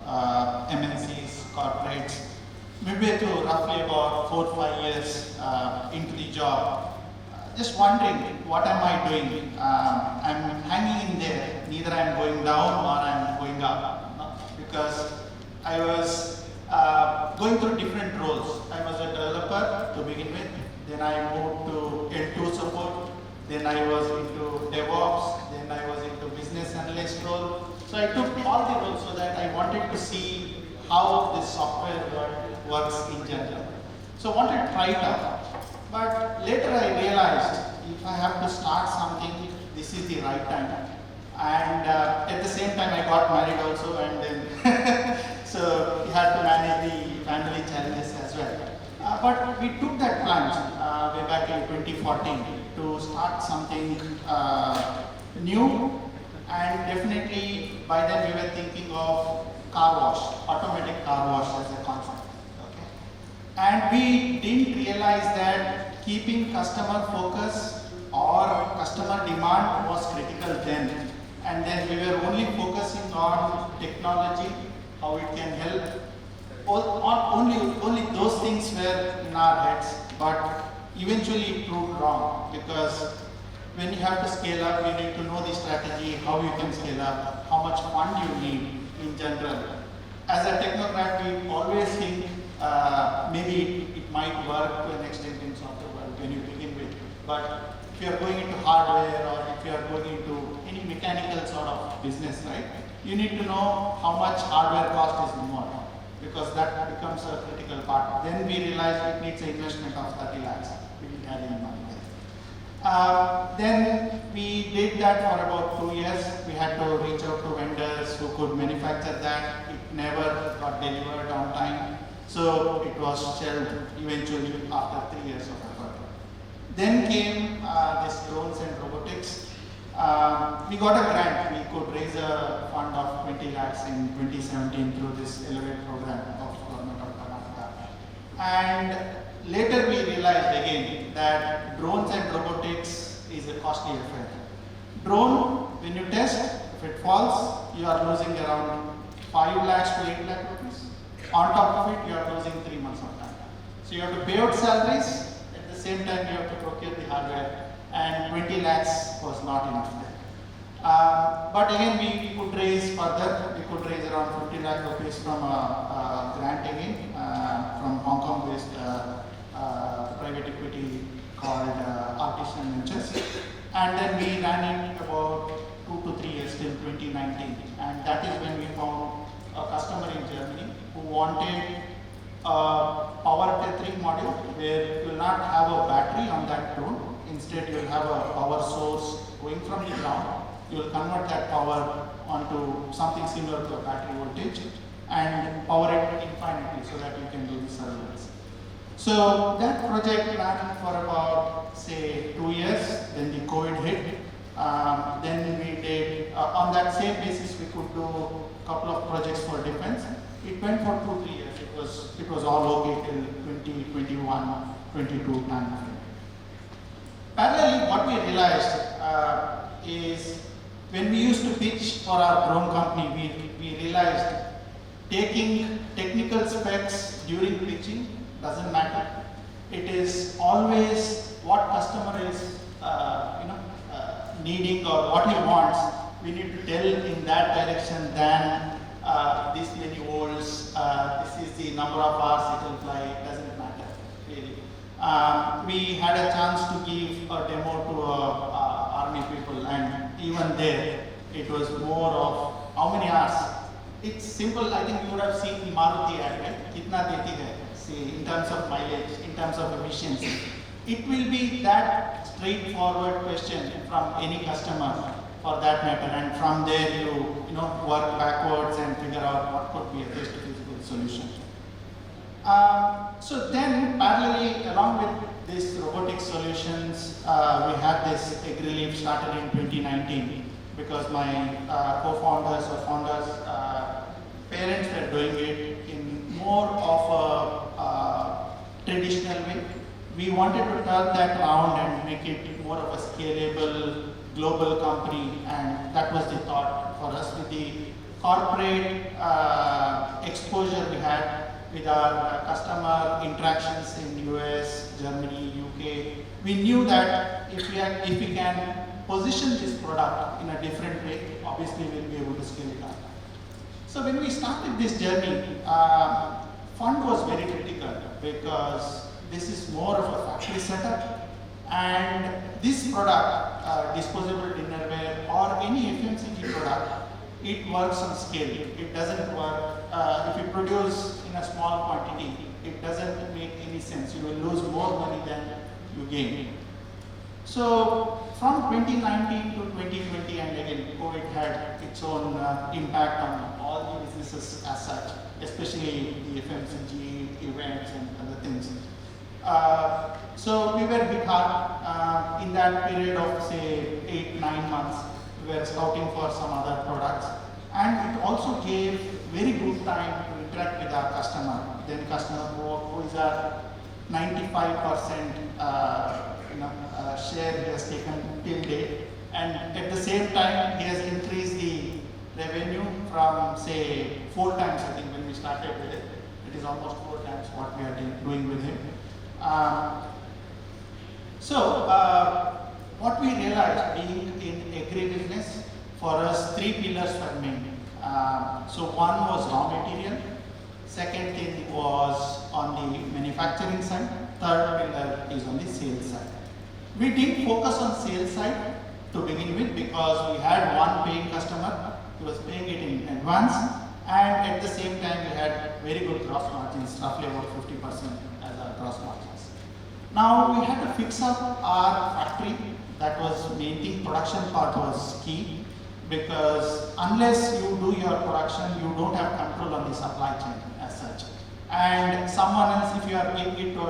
MNCs, corporates, midway through roughly about 4 or 5 years into the job, just wondering what am I doing? I'm hanging in there, neither I'm going down or I'm going up, because I was going through different roles. I was a developer to begin with, then I moved to L2 support, then I was into DevOps, then I was into business analyst role. So I took all the roles so that I wanted to see how this software world works in general. So I wanted to try it out. But later I realized if I have to start something, this is the right time. And at the same time I got married also, and then so we had to manage the family challenges as well. But we took that plunge way back in 2014 to start something new, and definitely by then we were thinking of car wash, automatic car wash as a concept. Okay? And we didn't realize that keeping customer focus or customer demand was critical then. And then we were only focusing on technology, how it can help. Only those things were in our heads, but eventually it proved wrong, because when you have to scale up, you need to know the strategy, how you can scale up, how much fund you need in general. As a technocrat, we always think maybe it might work to an extent in software world when you begin with, but if you are going into hardware or if you are going into any mechanical sort of business, right, you need to know how much hardware cost is involved, because that becomes a critical part. Then we realized it needs an investment of 30 lakhs. We didn't have any money there. Then we did that for about 2 years. We had to reach out to vendors who could manufacture that. It never got delivered on time. So it was shelved eventually after 3 years of effort. Then came this drones and robotics. We got a grant. We could raise a fund of 20 lakhs in 2017 through this Elevate program of Government of Karnataka. And later we realized again that drones and robotics is a costly affair. Drone, when you test, if it falls, you are losing around 5 lakhs to 8 lakh rupees. On top of it, you are losing 3 months of time. So you have to pay out salaries, at the same time you have to procure the hardware, and 20 lakhs was not enough there. But again, we could raise further. We could raise around 50 lakh rupees from a grant again, from Hong Kong based private equity called Artisan Ventures. And then we ran it about 2 to 3 years till 2019. And that is when we found a customer in Germany who wanted a power tethering module where you will not have a battery on that drone. Instead, you will have a power source going from the ground. You will convert that power onto something similar to a battery voltage and power it infinitely so that you can do the surveillance. So that project ran for about, say, 2 years. Then the COVID hit. Then we did, on that same basis, we could do a couple of projects for defense. It went for 2-3 years. It was all okay till 2021, 22 time. Parallelly, what we realized is when we used to pitch for our drone company, we realized taking technical specs during pitching doesn't matter. It is always what customer is needing or what he wants. We need to tell in that direction than this many volts, this is the number of hours it will fly. It doesn't matter really. We had a chance to give a demo to army people, and even there it was more of how many hours. It's simple. I think you would have seen the Maruti ad, right? Kitna deti hai? See, in terms of mileage, in terms of efficiency. It will be that straightforward question from any customer for that matter, and from there you work backwards and figure out what could be a best feasible solution. So then parallelly along with these robotic solutions, we had this AgriLeap started in 2019 because my co-founders or founders, parents were doing it in more of a traditional way. We wanted to turn that around and make it more of a scalable global company, and that was the thought for us with the corporate exposure we had with our customer interactions in US, Germany, UK. We knew that if we can position this product in a different way, obviously we'll be able to scale it up. So when we started this journey, fund was very critical because this is more of a factory setup, and this product, disposable dinnerware or any FMCG product, it works on scale. It doesn't work, if you produce in a small quantity, it doesn't make any sense. You will lose more money than you gain. So from 2019 to 2020, and again, COVID had its own impact on all the businesses as such, especially the FMCG events and other things. So we were hit hard in that period of say 8-9 months. We were scouting for some other products, and it also gave very good time to interact with our customer. Then customer who is our 95% share he has taken till date, and at the same time he has increased the revenue from say 4 times. I think when we started with it, it is almost 4 times what we are doing with him. What we realized being in agri-business, for us 3 pillars were main. So one was raw material, second thing was on the manufacturing side, third pillar is on the sales side. We did focus on sales side to begin with because we had one paying customer who was paying it in advance, and at the same time we had very good gross margins, roughly about 50% as our gross margins. Now we had to fix up our factory. That was main thing. Production part was key, because unless you do your production, you don't have control on the supply chain as such. And someone else, if you are giving it to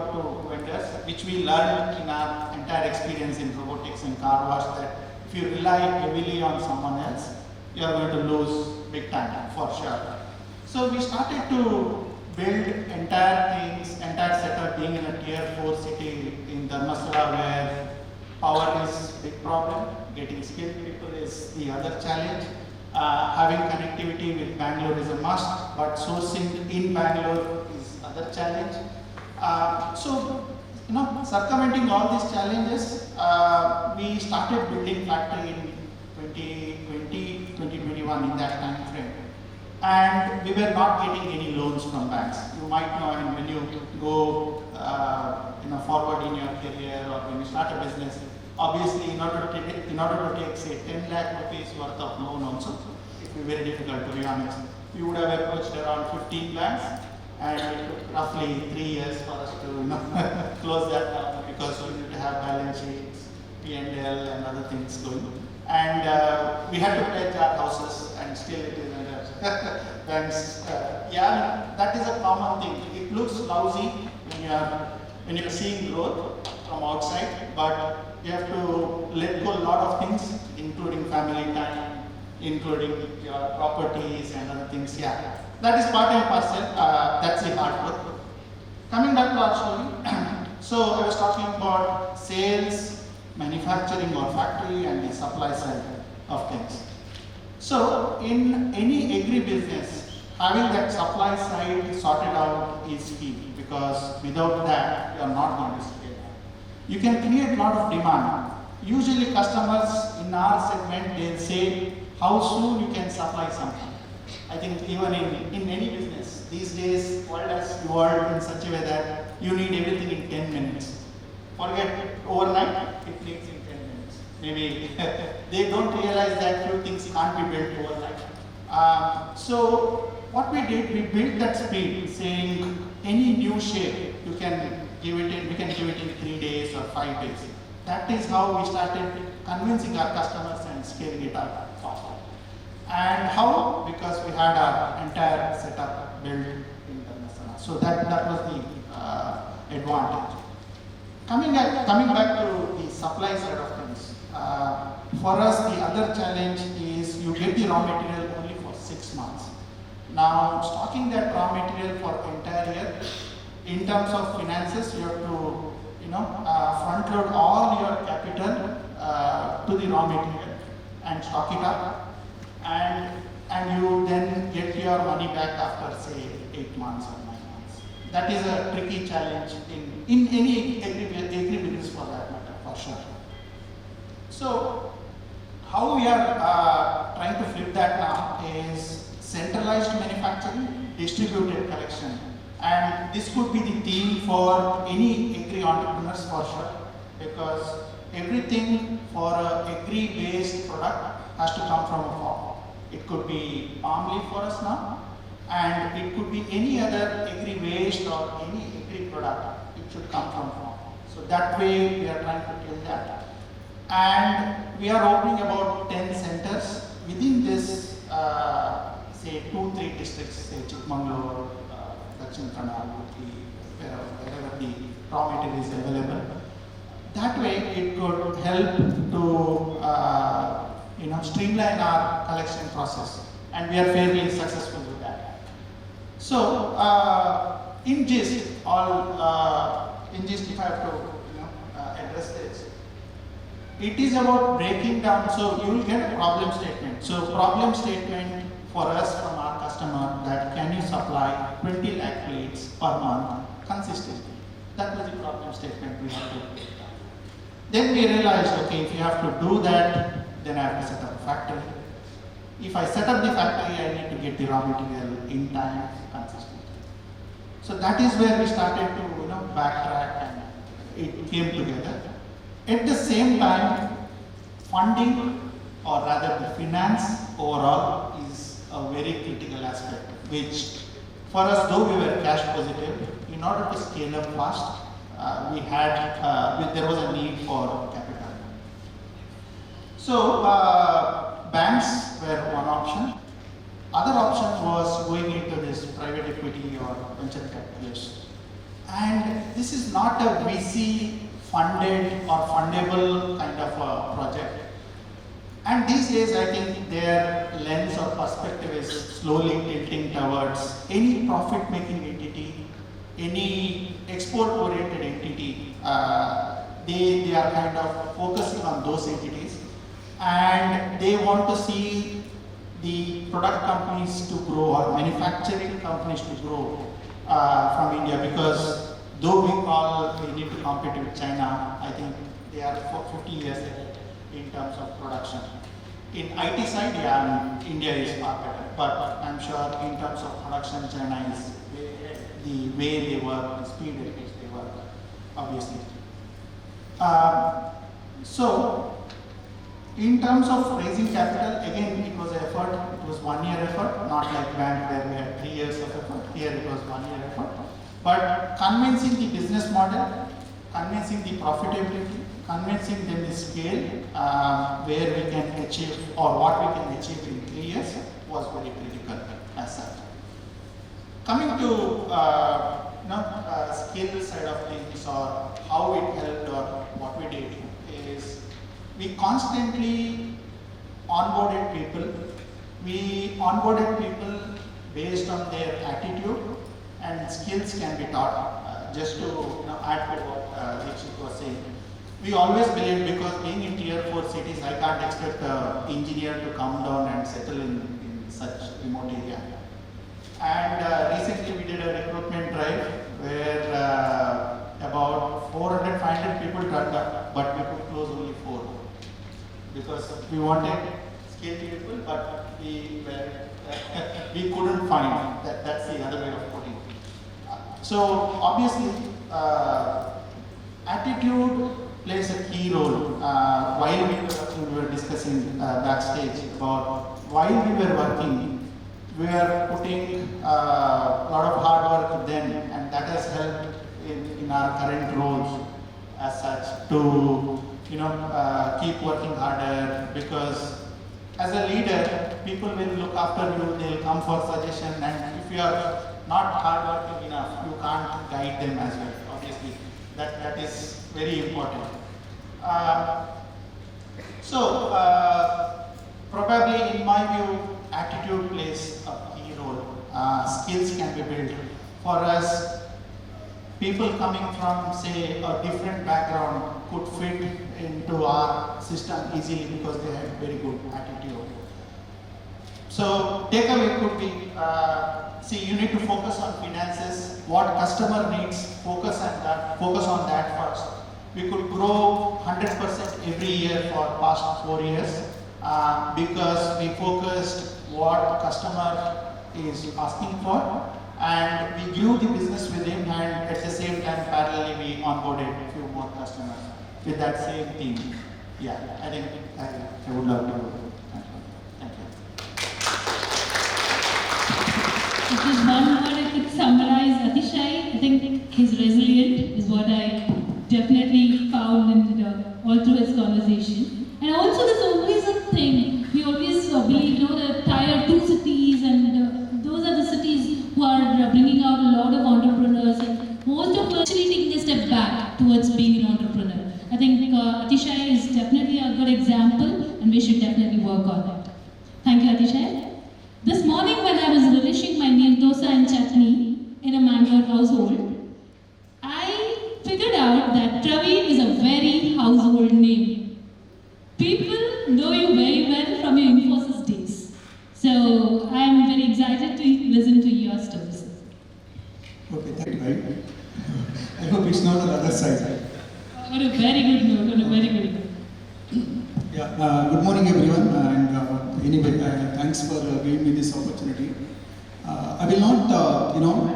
vendors, which we learned in our entire experience in robotics and car wash, that if you rely heavily on someone else, you are going to lose big time for sure. So we started to build entire setup, being in a tier 4 city in Dharmasthala, where power is a big problem, getting skilled people is the other challenge. Having connectivity with Bangalore is a must, but sourcing in Bangalore is other challenge. Circumventing all these challenges, we started building factory in 2020, 2021 in that time frame. And we were not getting any loans from banks. You might know, when you go forward in your career or when you start a business, obviously in order to take say 10 lakh rupees worth of loan also, it will be very difficult, to be honest. We would have approached around 15 lakhs, and it took roughly 3 years for us to close that down, because we need to have balance sheets, P&L and other things going. And we had to pledge our houses, and still it is under banks. That is a common thing. It looks lousy when you are seeing growth from outside, but you have to let go a lot of things, including family time, including your properties and other things. That is part and parcel. That's the hard work. Coming back to our story, so I was talking about sales, manufacturing or factory, and the supply side of things. So in any agri-business, having that supply side sorted out is key, because without that, you are not going to scale. You can create a lot of demand. Usually customers in our segment, they'll say how soon you can supply something. I think even in any business, these days, world has evolved in such a way that you need everything in 10 minutes. Forget overnight, it takes in 10 minutes. Maybe they don't realize that few things can't be built overnight. So what we did, we built that speed, saying any new shape, we can give it in 3 days or 5 days. That is how we started convincing our customers and scaling it up faster. And how? Because we had our entire setup built in Dharmasthala. So that was the advantage. Coming back to the supply side of things, for us the other challenge is you get the raw material only for 6 months. Now stocking that raw material for entire year, in terms of finances, you have to front load all your capital to the raw material and stock it up. And and you then get your money back after say 8 months or 9 months. That is a tricky challenge in any agribusiness for that matter, for sure. So how we are trying to flip that now is centralized manufacturing, distributed collection. And this could be the theme for any agri entrepreneurs for sure, because everything for an agri-based product has to come from a farm. It could be palm leaf for us now, and it could be any other agri waste or any agri product. It should come from farm. So that way we are trying to tell that. And we are opening about 10 centers within this, say 2-3 districts, say Chikmagalur, Dakshin Kannada, wherever the raw material is available. That way it could help to streamline our collection process, and we are fairly successful with that. So in gist, if I have to address this, it is about breaking down. So you will get a problem statement. So problem statement for us from our customer that can you supply 20 lakh plates per month consistently. That was the problem statement we have to break down. Then we realized, okay, if you have to do that, then I have to set up a factory. If I set up the factory, I need to get the raw material in time consistently. So that is where we started to backtrack, and it came together. At the same time, funding, or rather the finance overall, is a very critical aspect, which for us, though we were cash positive, in order to scale up fast, there was a need for capital. So banks were one option. Other option was going into this private equity or venture capitalists. And this is not a VC funded or fundable kind of a project. And these days, I think their lens or perspective is slowly tilting towards any profit-making entity, any export-oriented entity. They are kind of focusing on those entities, and they want to see the product companies to grow or manufacturing companies to grow from India, because though we need to compete with China, I think they are 50 years ahead in terms of production. In IT side, India is far better, but I'm sure in terms of production, China is the way they work, the speed at which they work, obviously. So, in terms of raising capital, again, it was an effort. It was 1 year effort, not like bank where we had 3 years of effort. Here it was 1 year effort. But convincing the business model, convincing the profitability, convincing them the scale where we can achieve or what we can achieve in 3 years was very critical as such. Coming to skill side of things, or how it helped or what we did, is we constantly onboarded people. We onboarded people based on their attitude, and skills can be taught. Just to add to what Dixit was saying, we always believe, because being in tier 4 cities, I can't expect an engineer to come down and settle in such remote area. And recently we did a recruitment drive where about 400, 500 people turned up, but we could close only 4 because we wanted skilled people, but we couldn't find. That's the other way of putting it. So obviously, attitude plays a key role. While we were discussing backstage about while we were working, we were putting a lot of hard work then, and that has helped in our current roles as such to keep working harder, because as a leader, people will look after you, they'll come for suggestion, and if you are not hardworking enough, you can't guide them as well. Obviously, that is very important. Probably in my view, attitude plays a key role. Skills can be built. For us, people coming from, say, a different background could fit into our system easily because they have very good attitude. So takeaway could be, see, you need to focus on finances, what customer needs, focus on that first. We could grow 100% every year for past 4 years because we focused what customer is asking for, and we grew the business with him, and at the same time parallelly we onboarded a few more customers with that same theme. Yeah, I think I would love to. Thank you. If there's one word I could summarize Atishai, I think he's resilient is what I definitely found in all through his conversation. And also there's always a thing, we always believe, the tier 2 cities, and those are the cities who are bringing out a lot of entrepreneurs, and most of them actually taking a step back towards being an entrepreneur. I think Atishai is definitely a good example, and we should definitely work on it. Thank you, Atishai. This morning when I was relishing my neer dosa and chutney in a Mangalore household, I figured out that Praveen is a very household name. People know you very well from your Infosys days. So I am very excited to listen to your stories. Okay, thank you. Right? I hope it's not on the other side. On a very good note, on a very good note. Yeah, good morning everyone, and anyway, thanks for giving me this opportunity. I will not,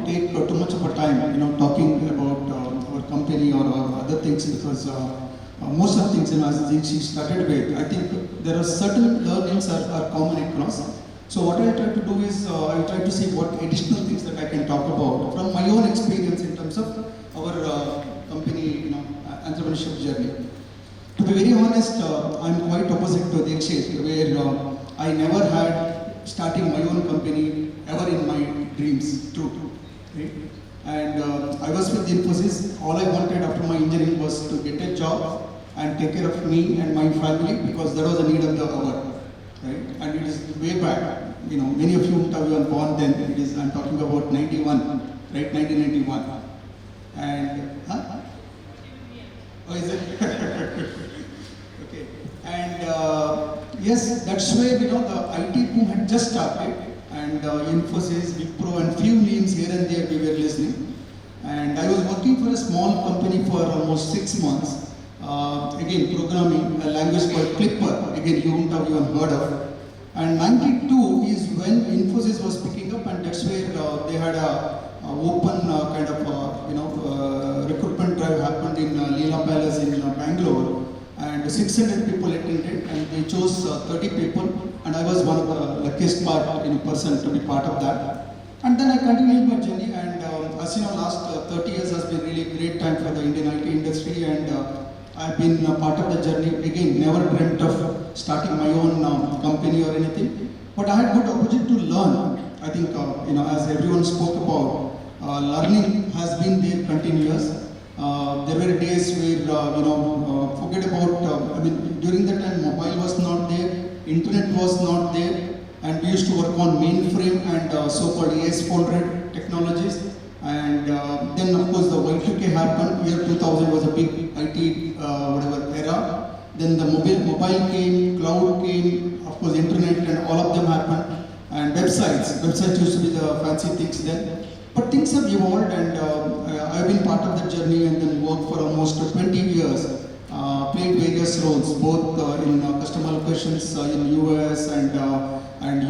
take too much of our time, talking about our company or other things, because most of the things, as she started with, I think there are certain learnings are common across. So what I will try to do is, I will try to see what additional things that I can talk about from my own experience in terms of our company, entrepreneurship journey. To be very honest, I'm quite opposite to Dikshit, where I never had starting my own company ever in my dreams, true. Right? And I was with Infosys. All I wanted after my engineering was to get a job and take care of me and my family, because that was the need of the hour. Right? And it is way back. Many of you would have been born then. I'm talking about 91, right? 1991. And, Oh, is it? Okay. And yes, that's where, the IT boom had just started. And Infosys, Wipro, and few names here and there we were listening. And I was working for a small company for almost 6 months. Again, programming, a language called Clipper. Again, you wouldn't have even heard of. And 92 is when Infosys was picking up, and that's where they had a open kind of recruitment drive happened in Leela Palace in Bangalore, and 600 people attended, and they chose 30 people, and I was one of the luckiest person to be part of that. And then I continued my journey, and as you know, last 30 years has been really great time for the Indian IT industry, and I've been part of the journey. Again, never dreamt of starting my own company or anything, but I had good opportunity to learn. I think, as everyone spoke about, learning has been there continuous. There were days where, forget about, during that time mobile was not there, internet was not there, and we used to work on mainframe and so-called AS400 technologies. And then of course the Y2K happened, year 2000 was a big IT era. Then the mobile came, cloud came, of course internet and all of them happened. And websites used to be the fancy things then. But things have evolved, and I've been part of the journey and then worked for almost 20 years. Played various roles, both in customer locations in US and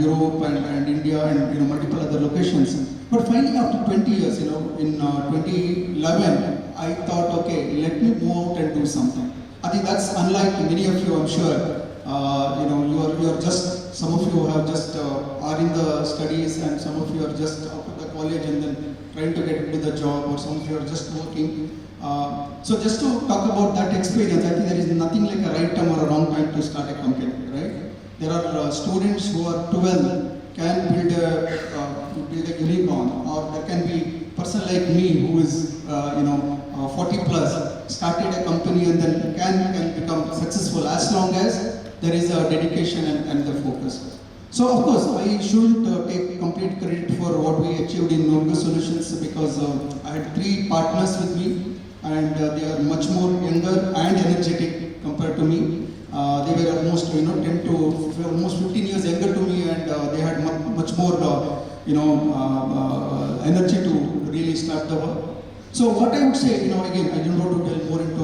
Europe and India and multiple other locations. But finally, after 20 years, in 2011, I thought, okay, let me move out and do something. I think that's unlike many of you, I'm sure. You are just, some of you have just are in the studies, and some of you are just out of the college and then trying to get into the job, or some of you are just working. So just to talk about that experience, I think there is nothing like a right time or a wrong time to start a company, right? There are students who are 12 can build a unicorn, or there can be a person like me who is 40 plus, started a company and then can become successful as long as there is a dedication and the focus. So of course, I shouldn't take complete credit for what we achieved in Norgo Solutions, because I had 3 partners with me, and they are much more younger and energetic compared to me. They were almost 10 to almost 15 years younger to me, and they had much much more, energy to really start the work. So what I would say, again, I don't want to delve more into,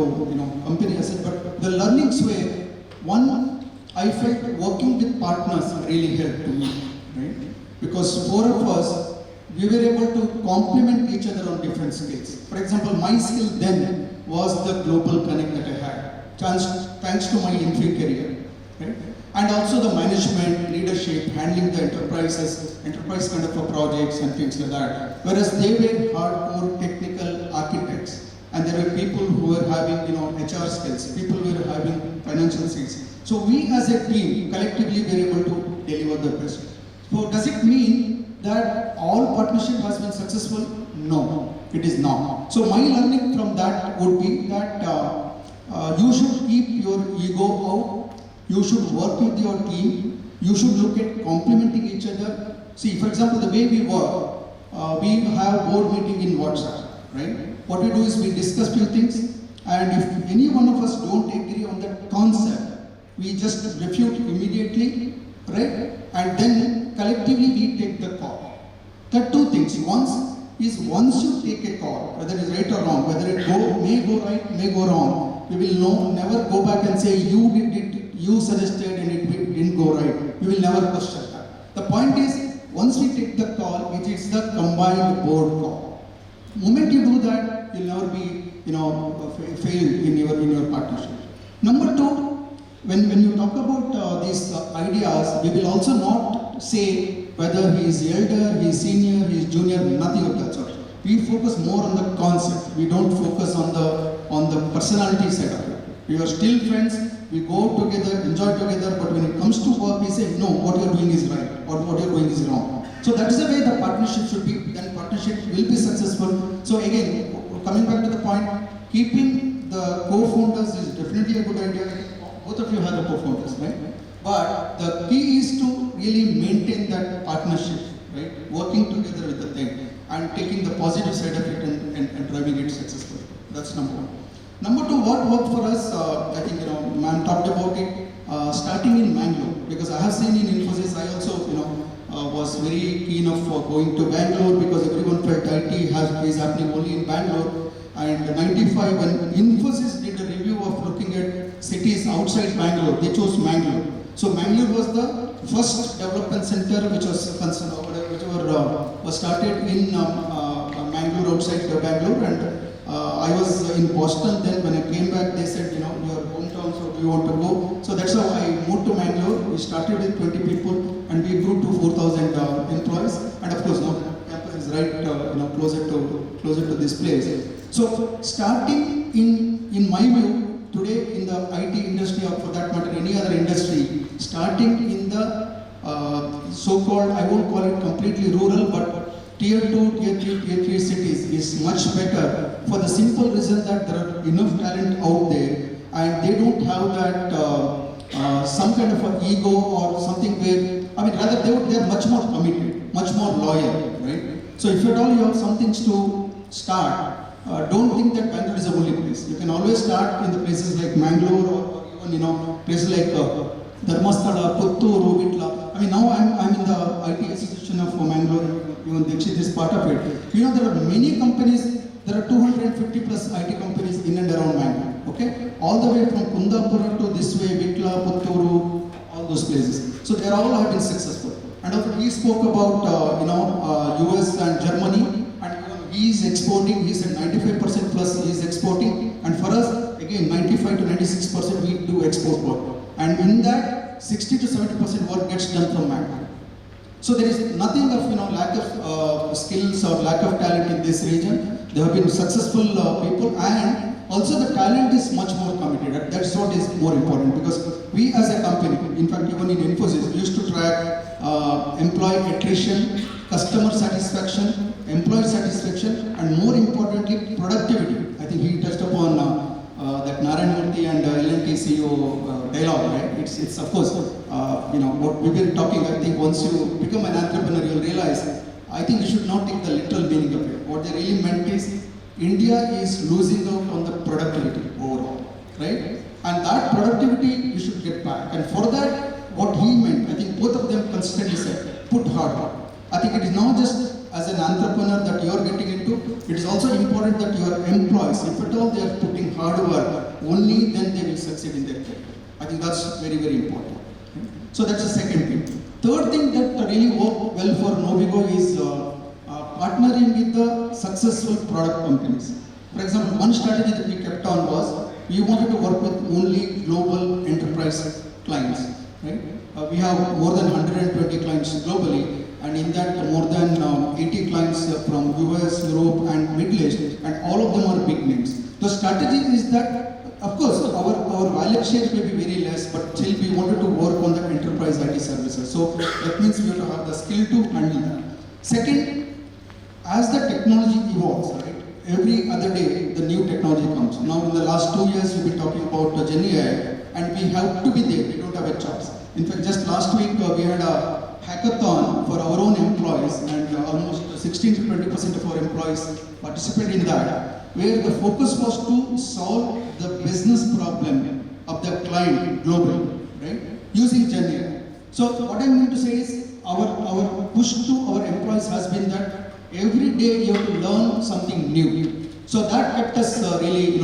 company asset, but the learnings were, one, I felt working with partners really helped to me, right? Because four of us, we were able to complement each other on different skills. For example, my skill then was the global connect that I had, thanks to my Infy career, right? And also the management, leadership, handling the enterprise kind of a projects and things like that. Whereas they were hardcore technical architects, and there were people who were having, HR skills, people who were having financial skills. So we as a team, collectively, were able to deliver the best. So does it mean that all partnership has been successful? No, it is not. So my learning from that would be that you should keep your ego out. You should work with your team. You should look at complementing each other. See, for example, the way we work, we have board meeting in WhatsApp, right? What we do is we discuss few things, and if any one of us don't agree on that concept, we just refute immediately, right? And then collectively we take the call. There are two things. Once you take a call, whether it is right or wrong, whether it may go right, may go wrong, we will never go back and say you did it, you suggested and it didn't go right. We will never question that. The point is, once we take the call, it is the combined board call. The moment you do that, you'll never be, failed in your partnership. Number two, when you talk about these ideas, we will also not say whether he is elder, he is senior, he is junior, nothing of that sort. We focus more on the concept. We don't focus on the personality side of it. We are still friends. We go together, enjoy together. But when it comes to work, we say no. What you are doing is right, or what you are doing is wrong. So that's the way the partnership should be. Then partnership will be successful. So again, coming back to the point, keeping the co-founders is definitely a good idea. Both of you have the co-founders, right? But the key is to really maintain that partnership, right? Working together with the thing and taking the positive side of it and driving it successfully. That's number one. Number two, what worked for us, I think, ma'am talked about it, starting in Bangalore, because I have seen in Infosys, I also, was very keen of going to Bangalore because everyone felt IT is happening only in Bangalore. And 95, when Infosys did a review of looking at cities outside Bangalore, they chose Bangalore. So Bangalore was the first development center which was started in Bangalore, outside Bangalore, and I was in Boston then. When I came back, they said, your hometown, so do you want to go? So that's how I moved to Bangalore. We started with 20 people and we grew to 4,000 employees. And of course, now campus is right, closer to this place. So starting in my view, today in the IT industry, or for that matter any other industry, starting in the so-called, I won't call it completely rural, but tier 2, tier 3 cities is much better for the simple reason that there are enough talent out there and they don't have that some kind of an ego or something where, rather they are much more committed, much more loyal, right? So if at all you have some things to start, don't think that Bangalore is the only place. You can always start in the places like Mangalore or even, places like Dharmasthala, Putturu, Vitla. Now I'm in the IT Association of Mangalore, even Dikshit is part of it. There are many companies, there are 250 plus IT companies in and around Mangalore, okay? All the way from Kundapura to this way, Vitla, Putturu, all those places. So they all have been successful. And also he spoke about, US and Germany, and he is exporting, he said 95% plus he is exporting. And for us, again, 95 to 96% we do export work. And in that, 60 to 70% work gets done from Mangalore. So there is nothing of lack of skills or lack of talent in this region. There have been successful people, and also the talent is much more committed. That's what is more important, because we as a company, in fact even in Infosys, we used to track employee attrition, customer satisfaction, employee satisfaction, and more importantly productivity. I think he touched upon that Narayan Murthy and L&T CEO dialogue, right? It's of course, what we've been talking. I think once you become an entrepreneur, you'll realize, I think you should not take the literal meaning of it. What they really meant is, India is losing out on the productivity overall, right? And that productivity you should get back. And for that, what he meant, I think both of them consistently said, put hard work. I think it is not just as an entrepreneur that you are getting into, it is also important that your employees, if at all they are putting hard work, only then they will succeed in their career. I think that's very, very important. So that's the second thing. Third thing that really worked well for Novigo is partnering with the successful product companies. For example, one strategy that we kept on was we wanted to work with only global enterprise clients. Right? We have more than 120 clients globally, and in that more than 80 clients from US, Europe, and Middle East, and all of them are big names. The strategy is that, of course, our value exchange may be very less, but still we wanted to work on the enterprise IT services. So that means we have to have the skill to handle that. Second, as the technology evolves, right, every other day the new technology comes. Now in the last 2 years we've been talking about Gen AI, and we have to be there, we don't have a choice. In fact, just last week we had a hackathon for our own employees, and almost 16 to 20% of our employees participated in that, where the focus was to solve the business problem of the client globally, right, using Gen AI. So what I'm going to say is our push to our employees has been that every day you have to learn something new. So that kept us really,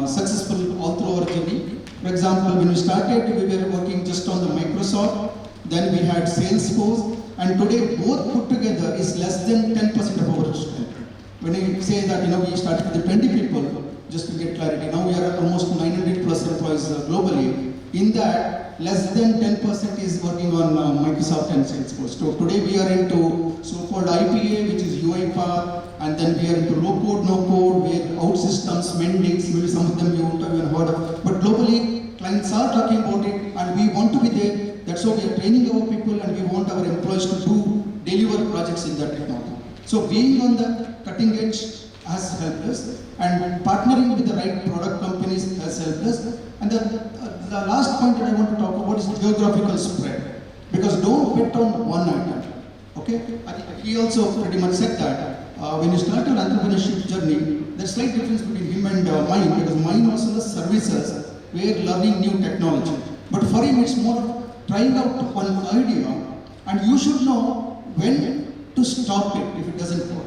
successful all through our journey. For example, when we started, we were working just on the Microsoft, then we had Salesforce, and today both put together is less than 10% of our strength. When I say that, we started with 20 people, just to get clarity, now we are almost 900 plus employees globally. In that, less than 10% is working on Microsoft and Salesforce. So today we are into so-called IPA, which is UiPath, and then we are into low-code, no-code, where OutSystems, Mendix, maybe some of them you won't have even heard of. But globally, clients are talking about it, and we want to be there. That's why we are training our people, and we want our employees to deliver projects in that technology. So being on the cutting edge has helped us, and partnering with the right product companies has helped us. And the last point that I want to talk about is geographical spread. Because don't bet on one item. Okay? I think he also pretty much said that when you start your entrepreneurship journey, there's slight difference between him and mine, because mine also does services where learning new technology. But for him, it's more trying out one idea, and you should know when to stop it if it doesn't work.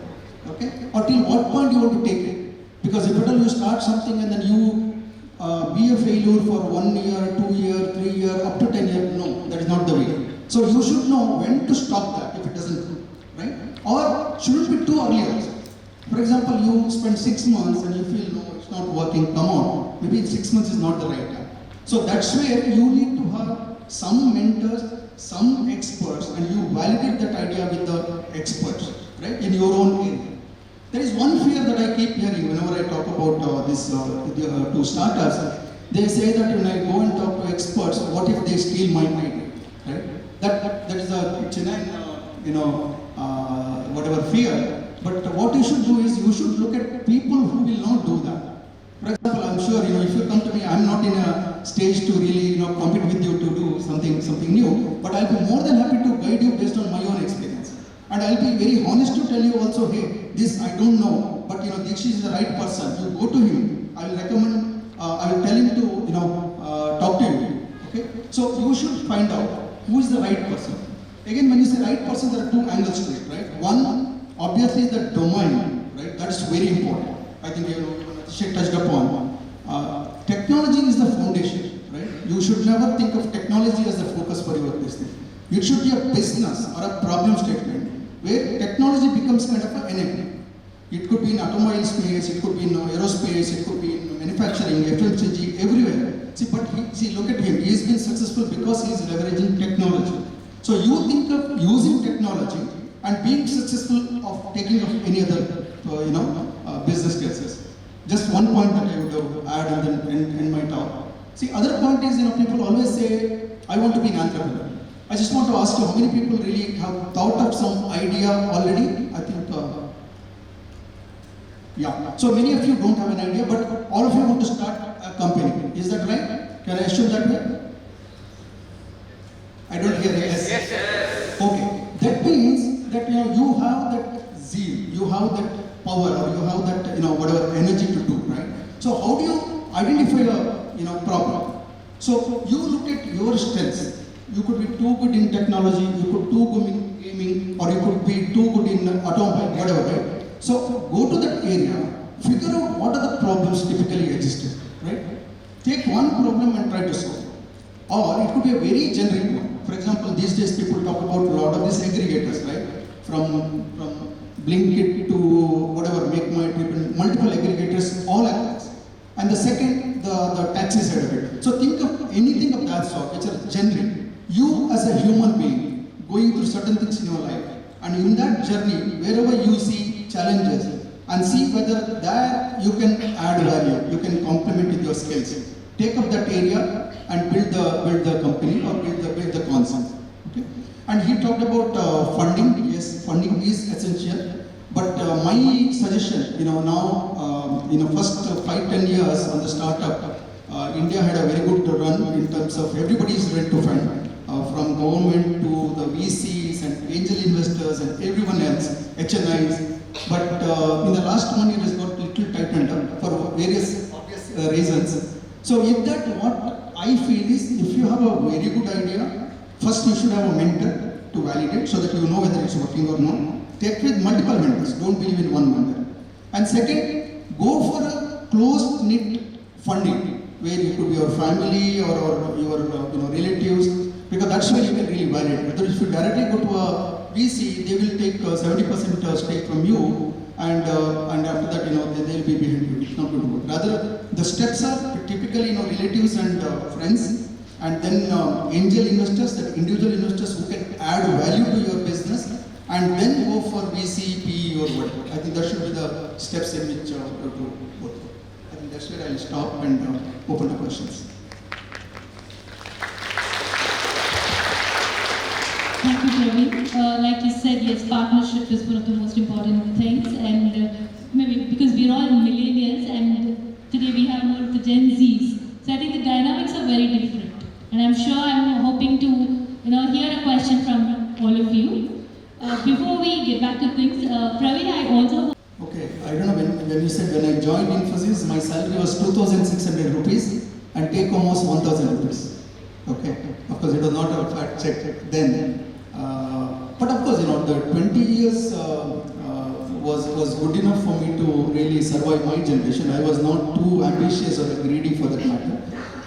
Okay? Or till what point you want to take it. Because if at all you start something and then you be a failure for 1 year, 2 year, 3 year, up to 10 years, no, that is not the way. So you should know when to stop that if it doesn't work, right? Or should it be too early also? For example, you spend 6 months and you feel, no, it's not working, come on. Maybe 6 months is not the right time. So that's where you need to have some mentors, some experts, and you validate that idea with the experts, right, in your own area. There is one fear that I keep hearing whenever I talk about this to startups. They say that when I go and talk to experts, what if they steal my idea, right? That is a whatever fear. But what you should do is you should look at people who will not do that. For example, I'm sure if you come to me, I'm not in a stage to really compete with you to do something new. But I'll be more than happy to guide you based on my own experience. And I'll be very honest to tell you also, hey, this I don't know, but Dikshit is the right person. You go to him. I will recommend. I will tell him to talk to you. Okay. So you should find out who is the right person. Again, when you say right person, there are two angles to it, right? One, obviously, the domain, right? That's very important. I think Sheikh touched upon. Technology is the foundation, right? You should never think of technology as the focus for your business. It should be a business or a problem statement where technology becomes kind of an enabler. It could be in automobile space, it could be in aerospace, it could be in manufacturing, FMCG, everywhere. See, look at him. He has been successful because he is leveraging technology. So you think of using technology and being successful of taking of any other, business cases. Just one point that I would add and then end my talk. See, other point is, people always say, I want to be an entrepreneur. I just want to ask you, how many people really have thought of some idea already? I think, yeah. So many of you don't have an idea, but all of you want to start a company. Is that right? Can I assume that way? I don't hear yes. Yes. Okay. That means that you have that zeal, you have that power, or you have that whatever energy to do, right? So how do you identify a problem? So you look at your strengths. You could be too good in technology, you could too good in gaming, or you could be too good in automobile, whatever, right? So go to that area, figure out what are the problems typically existed, right? Take one problem and try to solve. Or it could be a very generic one. For example, these days people talk about a lot of these aggregators, right? From Blinkit to whatever, Make My Trip, and multiple aggregators, all at once. And the second, the taxi side of it. So think of anything of that sort, which are generic. You as a human being, going through certain things in your life, and in that journey, wherever you see challenges, and see whether there you can add value, you can complement with your skills. Take up that area and build the company or build the concept. Okay? And he talked about funding. Yes, funding is essential. But my suggestion, now, first 5-10 years on the startup, India had a very good run in terms of everybody's ready to fund. From government to the VCs and angel investors and everyone else, HNIs. But in the last 1 year, it has got a little tightened up for various obvious reasons. So in that, what I feel is, if you have a very good idea, first you should have a mentor to validate so that you know whether it's working or not. Take with multiple mentors, don't believe in one mentor. And second, go for a close-knit funding, where it could be your family or your relatives, because that's where you can really validate. Whether if you directly go to a VC, they will take 70% stake from you, and after that, they will be behind you. It's not going to work. Rather, the steps are typically, relatives and friends, and then angel investors, that individual investors who can add value to your business, and then go for VC, PE or whatever. I think that should be the steps in which you have to go through. I think that's where I'll stop and open the questions. Thank you, Praveen. Like you said, yes, partnership is one of the most important things, and maybe because we're all millennials, and today we have more of the Gen Zs, so I think the dynamics are very different. And I'm sure I'm hoping to, hear a question from all of you. Before we get back to things, Praveen, I also. Okay, I don't know when you said when I joined Infosys, my salary was 2,600 rupees and take home was 1,000 rupees. Okay, of course it was not a fat check then. But of course, the 20 years was good enough for me to really survive my generation. I was not too ambitious or greedy for that matter.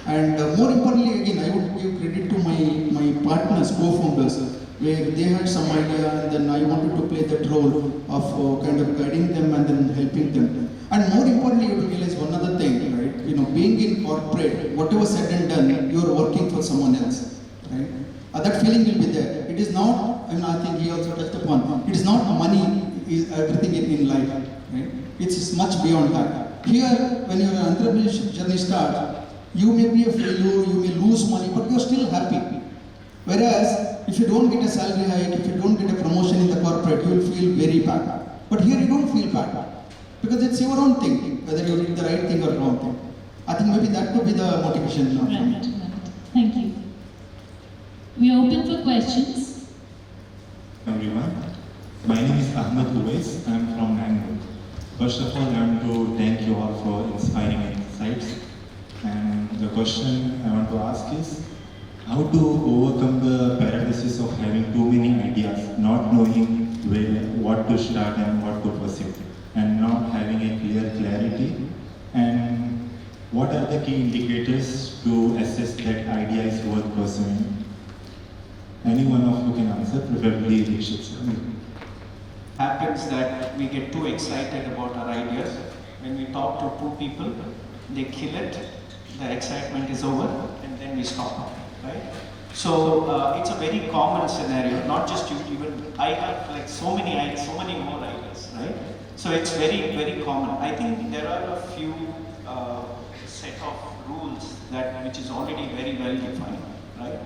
And more importantly, again, I would give credit to my partners, co-founders, where they had some idea and then I wanted to play that role of kind of guiding them and then helping them. And more importantly, you have to realize one other thing, right? Being in corporate, whatever said and done, you are working for someone else, right? That feeling will be there. It is not, I think he also touched upon, it is not money is everything in life, right? It's much beyond that. Here, when your entrepreneurship journey starts, you may be a failure, you may lose money, but you are still happy. Whereas, if you don't get a salary hike, if you don't get a promotion in the corporate, you will feel very bad. But here you don't feel bad, because it's your own thing, whether you did the right thing or wrong thing. I think maybe that could be the motivation now. Right. Thank you. We are open for questions. Everyone, my name is Ahmed Uwais. I am from Bangalore. First of all, I want to thank you all for inspiring insights. And the question I want to ask is, how to overcome the paralysis of having too many ideas, not knowing what to start and what to pursue, and not having a clear clarity, and what are the key indicators to assess that idea is worth pursuing? Any one of you can answer, preferably Dikshit sir. Happens that we get too excited about our ideas. When we talk to two people, they kill it, the excitement is over, and then we stop, right? So it's a very common scenario, not just you, even I have like so many more ideas, right? So it's very, very common. I think there are a few set of rules which is already very well defined, right?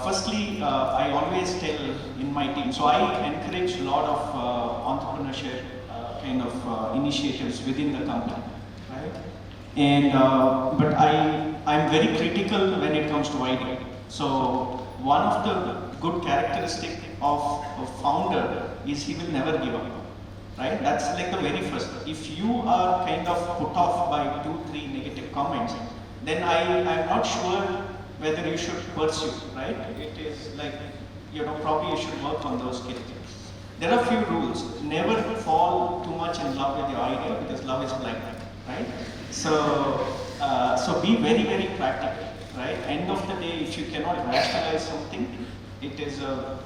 Firstly, I always tell in my team, so I encourage a lot of entrepreneurship kind of initiatives within the company, right? And but I'm very critical when it comes to idea. So one of the good characteristic of a founder is he will never give up, right? That's like the very first. If you are kind of put off by 2-3 negative comments, then I'm not sure whether you should pursue, right? It is like, probably you should work on those skills. There are few rules. Never fall too much in love with your idea because love is blind, right? So be very, very practical, right? End of the day, if you cannot rationalize something, it is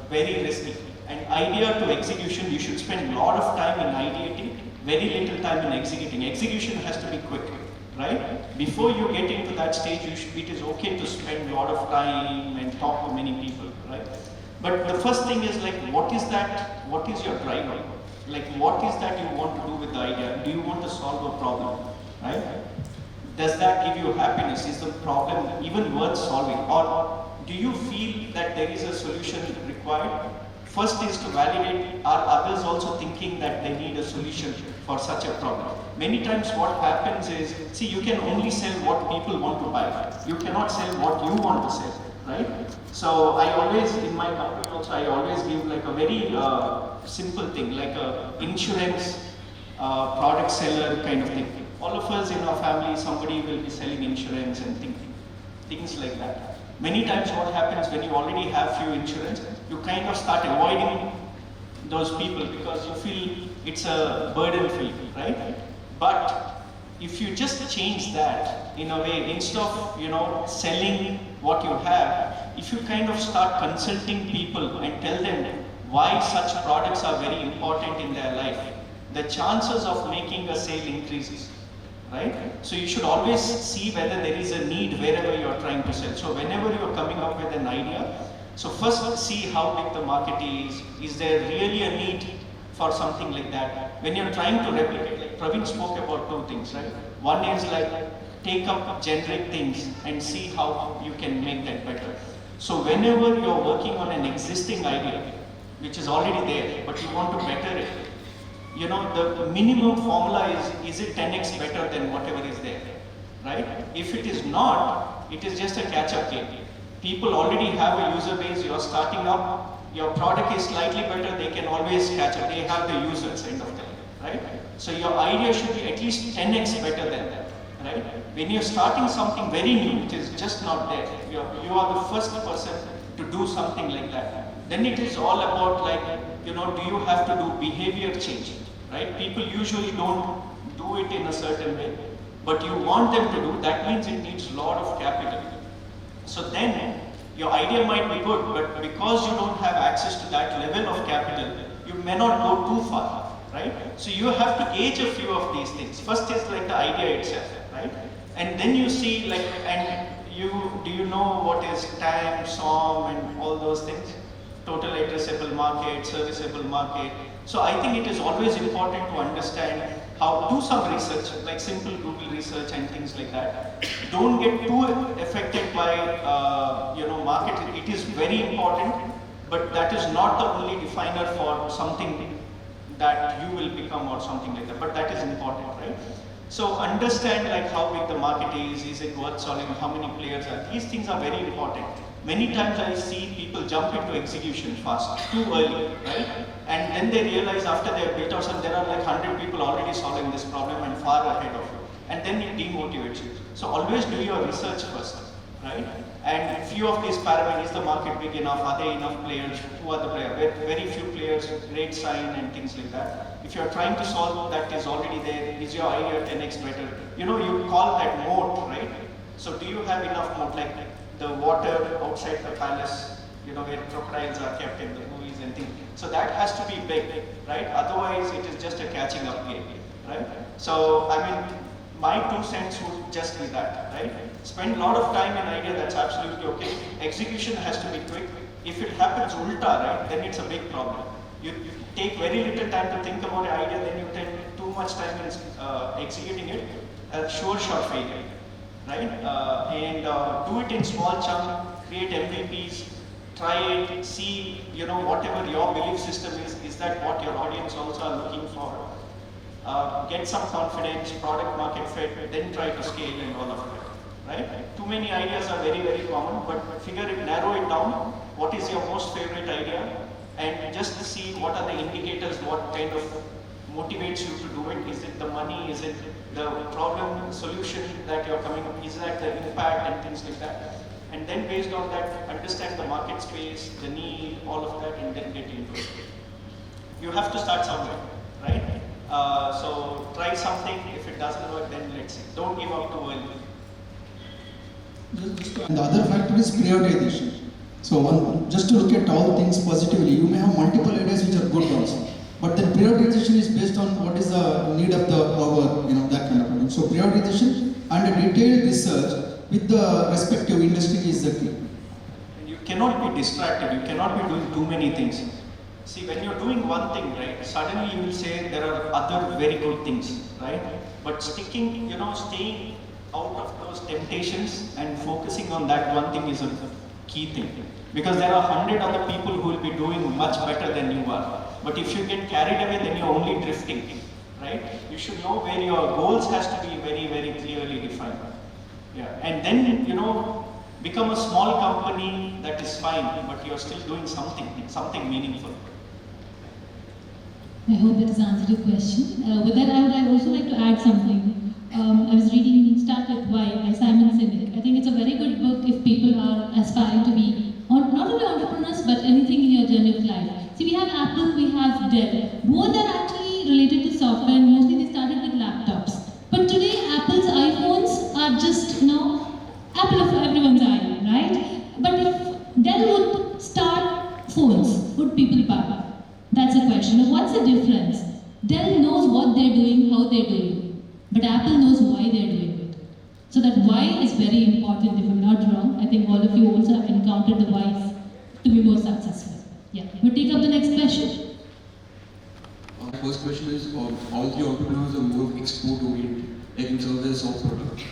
very risky. And idea to execution, you should spend a lot of time in ideating, very little time in executing. Execution has to be quick, right? Before you get into that stage, it is okay to spend a lot of time and talk to many people, right? But the first thing is like, what is that? What is your driver? Like, what is that you want to do with the idea? Do you want to solve a problem, right? Does that give you happiness? Is the problem even worth solving? Or do you feel that there is a solution required? First is to validate, are others also thinking that they need a solution for such a problem? Many times what happens is, see, you can only sell what people want to buy. You cannot sell what you want to sell, right? So I always, in my company also, I always give like a very simple thing, like a insurance product seller kind of thing. All of us in our family, somebody will be selling insurance and things like that. Many times what happens when you already have few insurance, you kind of start avoiding those people because you feel it's a burden for you, right? But if you just change that in a way, instead of selling what you have, if you kind of start consulting people and tell them why such products are very important in their life, the chances of making a sale increases. Right? So you should always see whether there is a need wherever you are trying to sell. So whenever you are coming up with an idea, so first see how big the market is. Is there really a need for something like that? When you're trying to replicate, like Praveen spoke about two things, right? One is like take up generic things and see how you can make that better. So whenever you're working on an existing idea, which is already there, but you want to better it, the minimum formula is it 10x better than whatever is there, right? If it is not, it is just a catch-up game. People already have a user base, you're starting up, your product is slightly better, they can always catch up, they have the users end of the day, right? So your idea should be at least 10x better than that, right? When you're starting something very new, which is just not there, you are the first person to do something like that. Then it is all about like, do you have to do behavior change? Right? People usually don't do it in a certain way, but you want them to do, that means it needs a lot of capital. So then, your idea might be good, but because you don't have access to that level of capital, you may not go too far, right? So you have to gauge a few of these things. First is like the idea itself, right? And then you see like, do you know what is TAM, SOM and all those things? Total addressable market, serviceable market. So I think it is always important to understand how do some research, like simple Google research and things like that. Don't get too affected by market. It is very important, but that is not the only definer for something that you will become or something like that. But that is important, right? So understand like how big the market is it worth solving, how many players are. These things are very important. Many times I see people jump into execution fast, too early, right? And then they realize after they have built out, and there are like 100 people already solving this problem and far ahead of you. And then it demotivates you. So always do your research first, right? And few of these parameters, is the market big enough? Are there enough players? Who are the players? Very few players, great sign and things like that. If you're trying to solve that is already there, is your idea 10x better? You call that moat, right? So do you have enough moat? Like the water outside the palace, where crocodiles are kept in the movies and things. So that has to be big, right? Otherwise, it is just a catching up game, right? So, my 2 cents would just be that, right? Spend a lot of time in idea, that's absolutely okay. Execution has to be quick. If it happens ulta, right, then it's a big problem. You take very little time to think about an idea, then you take too much time in executing it, a sure shot failure. Right? Do it in small chunks, create MVPs, try it, see, whatever your belief system is that what your audience also are looking for? Get some confidence, product market fit, then try to scale and all of it, right? Too many ideas are very, very common, but narrow it down, what is your most favorite idea, and just see what are the indicators, what kind of motivates you to do it. Is it the money? Is it the problem solution that you're coming up? Is that the impact and things like that? And then based on that, understand the market space, the need, all of that, and then get into it. You have to start somewhere, right? So try something. If it doesn't work, then let's see. Don't give up too early. And the other factor is prioritization. So just to look at all things positively, you may have multiple ideas which are good also. But then prioritization is based on what is the need of the hour, that kind of thing. So prioritization and a detailed research with the respective industry is the key. And you cannot be distracted. You cannot be doing too many things. See, when you're doing one thing, right, suddenly you will say there are other very good things, right? But sticking, staying out of those temptations and focusing on that one thing is a key thing. Because there are 100 other people who will be doing much better than you are. But if you get carried away, then you're only drifting, right? You should know where your goals has to be very, very clearly defined. Yeah, and then, become a small company, that is fine, but you're still doing something meaningful. I hope that has answered your question. With that, I would also like to add something. I was reading Start With Why by Simon Sinek. I think it's a very good book if people are aspiring to be not only entrepreneurs but anything in your journey of life. See, we have Apple, we have Dell. Both are actually related to software and mostly they started with laptops. But today, Apple's iPhones are just, apple of everyone's eye, right? But if Dell would start phones, would people buy? That's a question. Now, what's the difference? Dell knows what they're doing, how they're doing, but Apple knows why they're doing it. So that why is very important, if I'm not wrong. I think all of you also have encountered the whys to be more successful. Yeah, we'll take up the next question. First question is, all the entrepreneurs are more export oriented, like in service or product.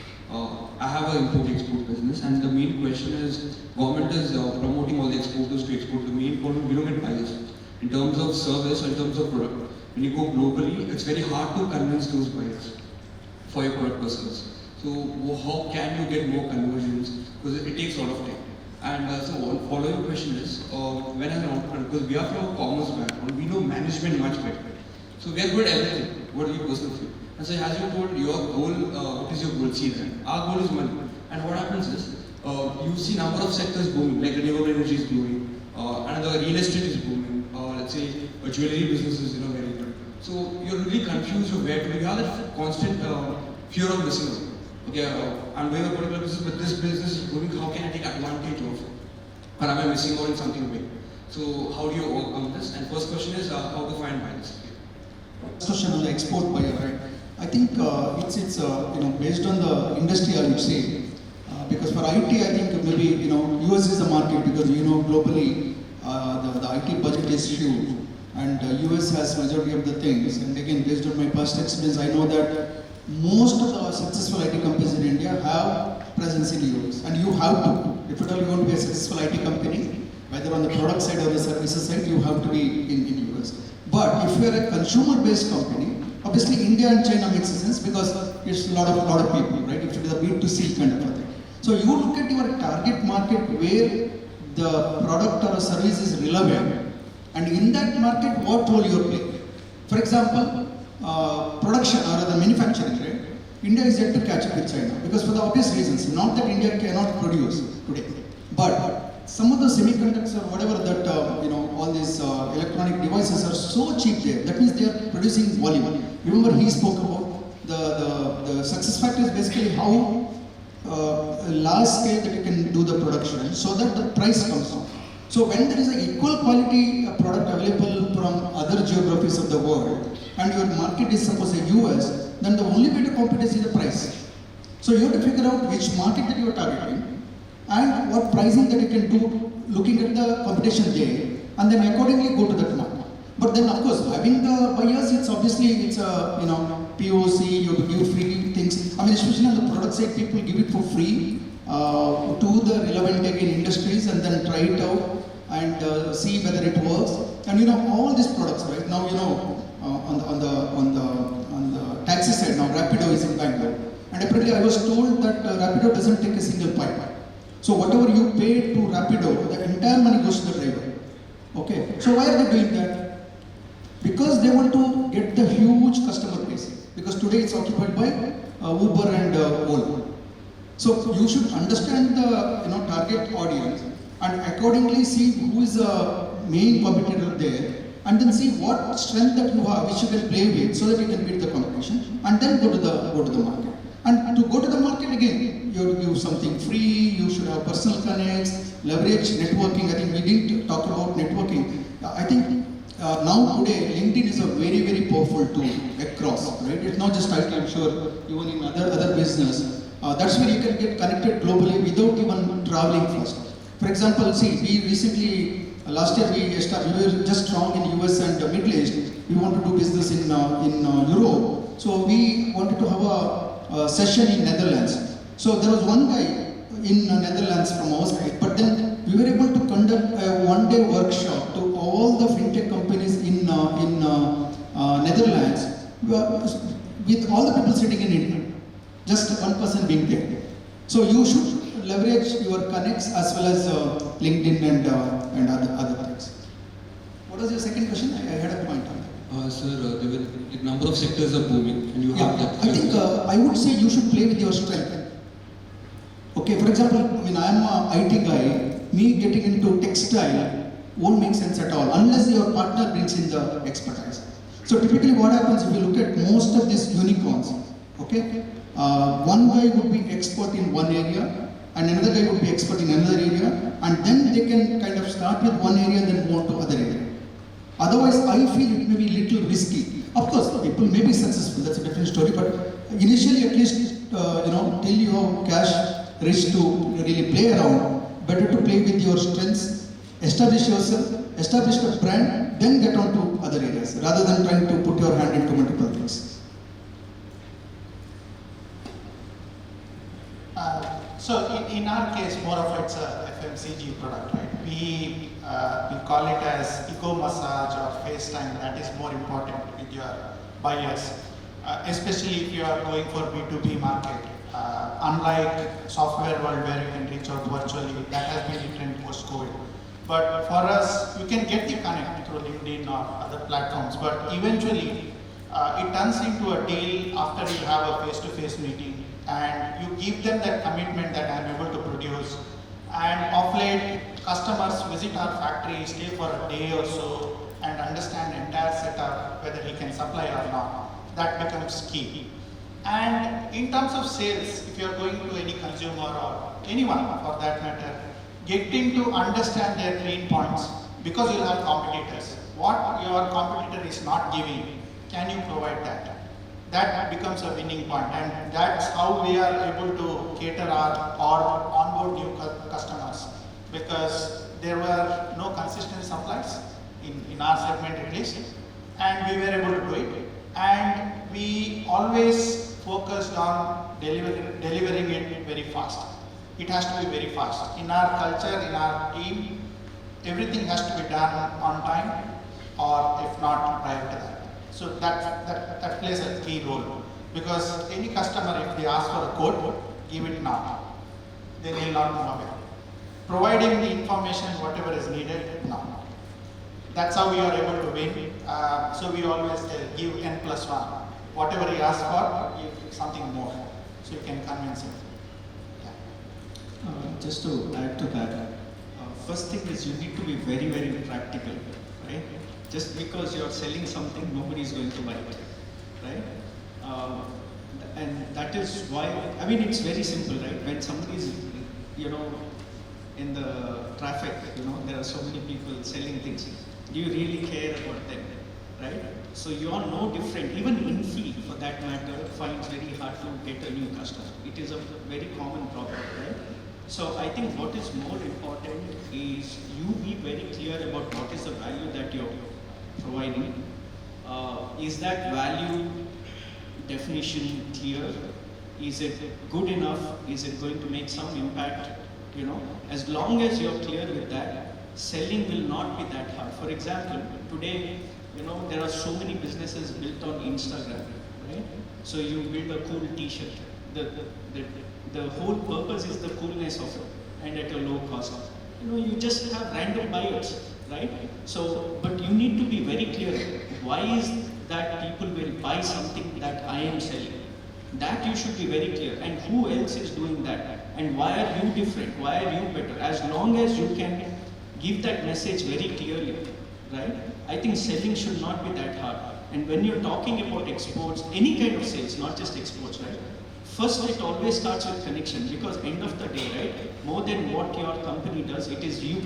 I have an import-export business, and the main question is, government is promoting all the exporters to export. The main problem, we don't get buyers. In terms of service or in terms of product, when you go globally, it's very hard to convince those buyers for your product or service. So how can you get more conversions? Because it takes a lot of time. And so one following question is, when as an entrepreneur, because we are from a commerce background, we know management much better. So we are good at everything. What do you personally feel? And so as you told, your goal, what is your goal? See then. Our goal is money. And what happens is, you see number of sectors booming, like renewable energy is booming, another real estate is booming, let's say a jewelry business is very good. So you're really confused of where to be. You have that constant fear of missing out. Okay, I'm doing a particular business, but this business is booming. How can I take advantage of? Or am I missing out in something big? So how do you overcome this? And first question is how to find buyers. Question on the export buyer, right? I think it's based on the industry, I would say, because for IT, I think maybe US is the market because globally the IT budget is huge, and US has majority of the things. And again, based on my past experience, I know that most of the successful IT companies in India have presence in US, and you have to. If at all you want to be a successful IT company, whether on the product side or the services side, you have to be in US. But if you are a consumer-based company, obviously India and China makes sense because it's a lot of people, right? If it is a B2C kind of a thing. So you look at your target market where the product or a service is relevant, and in that market, what role you are playing. For example, production or the manufacturing, right? India is yet to catch up with China because for the obvious reasons. Not that India cannot produce today, but some of the semiconductors or whatever that all these electronic devices are so cheap there. That means they are producing volume. Remember, he spoke about the success factor is basically how large scale that you can do the production so that the price comes down. So when there is an equal quality product available from other geographies of the world and your market is suppose a US, then the only way to compete is the price. So you have to figure out which market that you are targeting and what pricing that you can do looking at the competition there, and then accordingly go to that market. But then of course having the buyers, it's obviously a POC, you give free things. I mean, especially on the product side, people give it for free to the relevant industries and then try it out and see whether it works. And all these products right now, on the taxi side now, Rapido is in Bangalore, and apparently I was told that Rapido doesn't take a single pipe. So whatever you pay to Rapido, the entire money goes to the driver. Okay, so why are they doing that? Because they want to get the huge customer base. Because today it's occupied by Uber and Volvo. So you should understand the target audience and accordingly see who is the main competitor there, and then see what strength that you have which you can play with so that you can beat the competition, and then go to the market. And to go to the market again, you have to give something free. You should have personal connects, leverage networking. I think we didn't talk about networking. I think now today LinkedIn is a very powerful tool across, right? It's not just IT. I'm sure even in other business. That's where you can get connected globally without even traveling first. For example, see, we recently, last year we were just strong in US and the Middle East. We want to do business in Europe. So we wanted to have a session in Netherlands. So there was one guy in Netherlands from our side, but then we were able to conduct a one-day workshop to all the fintech companies in Netherlands with all the people sitting in India. Just one person being there. So you should leverage your connects as well as LinkedIn and other things. What was your second question? I had a point on that. Sir, the number of sectors are booming, and you have that. I think I would say you should play with your strength. Okay, for example, when I am an IT guy, me getting into textile won't make sense at all unless your partner brings in the expertise. So typically what happens if you look at most of these unicorns, okay, one guy would be expert in one area and another guy would be expert in another area, and then they can kind of start with one area and then move on to other area. Otherwise, I feel it may be little risky. Of course, people may be successful, that's a different story, but initially at least, till you have cash rich to really play around, better to play with your strengths, establish yourself, establish a brand, then get on to other areas, rather than trying to put your hand into multiple things. So in our case, more of it's a FMCG product, right? We call it as ego massage or FaceTime. That is more important with your buyers, especially if you are going for B2B market. Unlike software world where you can reach out virtually, that has been the trend post-COVID. But for us, you can get the connect through LinkedIn or other platforms, but eventually it turns into a deal after you have a face-to-face meeting and you give them that commitment that I'm able to produce. And of late, customers visit our factory, stay for a day or so and understand the entire setup, whether he can supply or not. That becomes key. And in terms of sales, if you are going to any consumer or anyone for that matter, getting to understand their pain points, because you'll have competitors. What your competitor is not giving, can you provide that? That becomes a winning point, and that's how we are able to cater or onboard new customers, because there were no consistent supplies in our segment at least, and we were able to do it. And we always focused on delivering it very fast. It has to be very fast. In our culture, in our team, everything has to be done on time, or if not, prior to that. So that plays a key role, because any customer, if they ask for a quote, give it now. They will not move away. Providing the information, whatever is needed, now. That's how we are able to win. So we always give N+1. Whatever he asks for, give something more, so you can convince him. Just to add to that, first thing is you need to be very practical, right? Just because you're selling something, nobody is going to buy it, right? And that is why, I mean, it's very simple, right? When somebody is, in the traffic, there are so many people selling things. Do you really care about them, right? So you are no different. Even Infy, for that matter, finds very hard to get a new customer. It is a very common problem, right? So I think what is more important is you be very clear about what is the value that you're providing. Is that value definition clear? Is it good enough? Is it going to make some impact? As long as you're clear with that, selling will not be that hard. For example, today, there are so many businesses built on Instagram, right? So you build a cool t-shirt. The whole purpose is the coolness of it, and at a low cost. You just have random buyers, right? So, but you need to be very clear. Why is that people will buy something that I am selling? That you should be very clear. And who else is doing that? And why are you different? Why are you better? As long as you can give that message very clearly, right? I think selling should not be that hard. And when you're talking about exports, any kind of sales, not just exports, right? First, it always starts with connection, because end of the day, right? More than what your company does, it is you.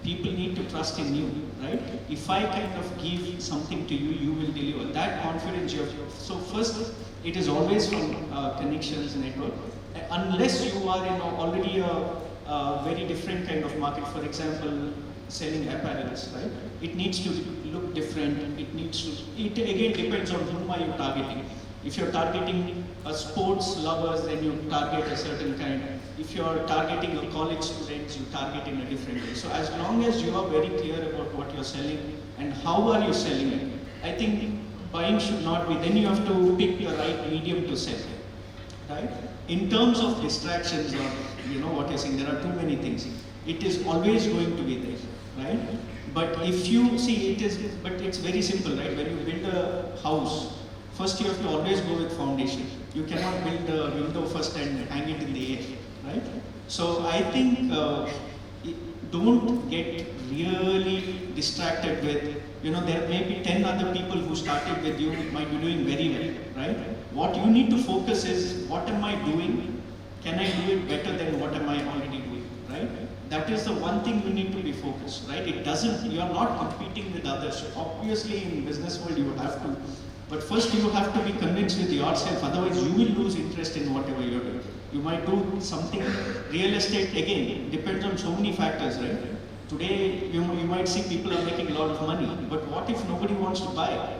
People need to trust in you, right? If I kind of give something to you, you will deliver. That confidence you have. So first, it is always from connections, network. Unless you are, already a very different kind of market. For example, selling apparels, right? It needs to look different. It again depends on whom are you targeting. If you're targeting sports lovers, then you target a certain kind. If you're targeting a college students, you target in a different way. So as long as you are very clear about what you're selling and how are you selling it, I think buying should not be, then you have to pick the right medium to sell, right? In terms of distractions or, what you're saying, there are too many things. It is always going to be there, right? But if you see, it's very simple, right? When you build a house, first you have to always go with foundation. You cannot build a window first and hang it in the air, right? So I think don't get really distracted with, there may be 10 other people who started with you, might be doing very well, right? What you need to focus is, what am I doing? Can I do it better than what am I already doing, right? That is the one thing you need to be focused, right? You are not competing with others. Obviously in business world you have to, but first you have to be convinced with yourself, otherwise you will lose interest in whatever you're doing. You might do something, real estate again, depends on so many factors, right? Today, you might see people are making a lot of money, but what if nobody wants to buy,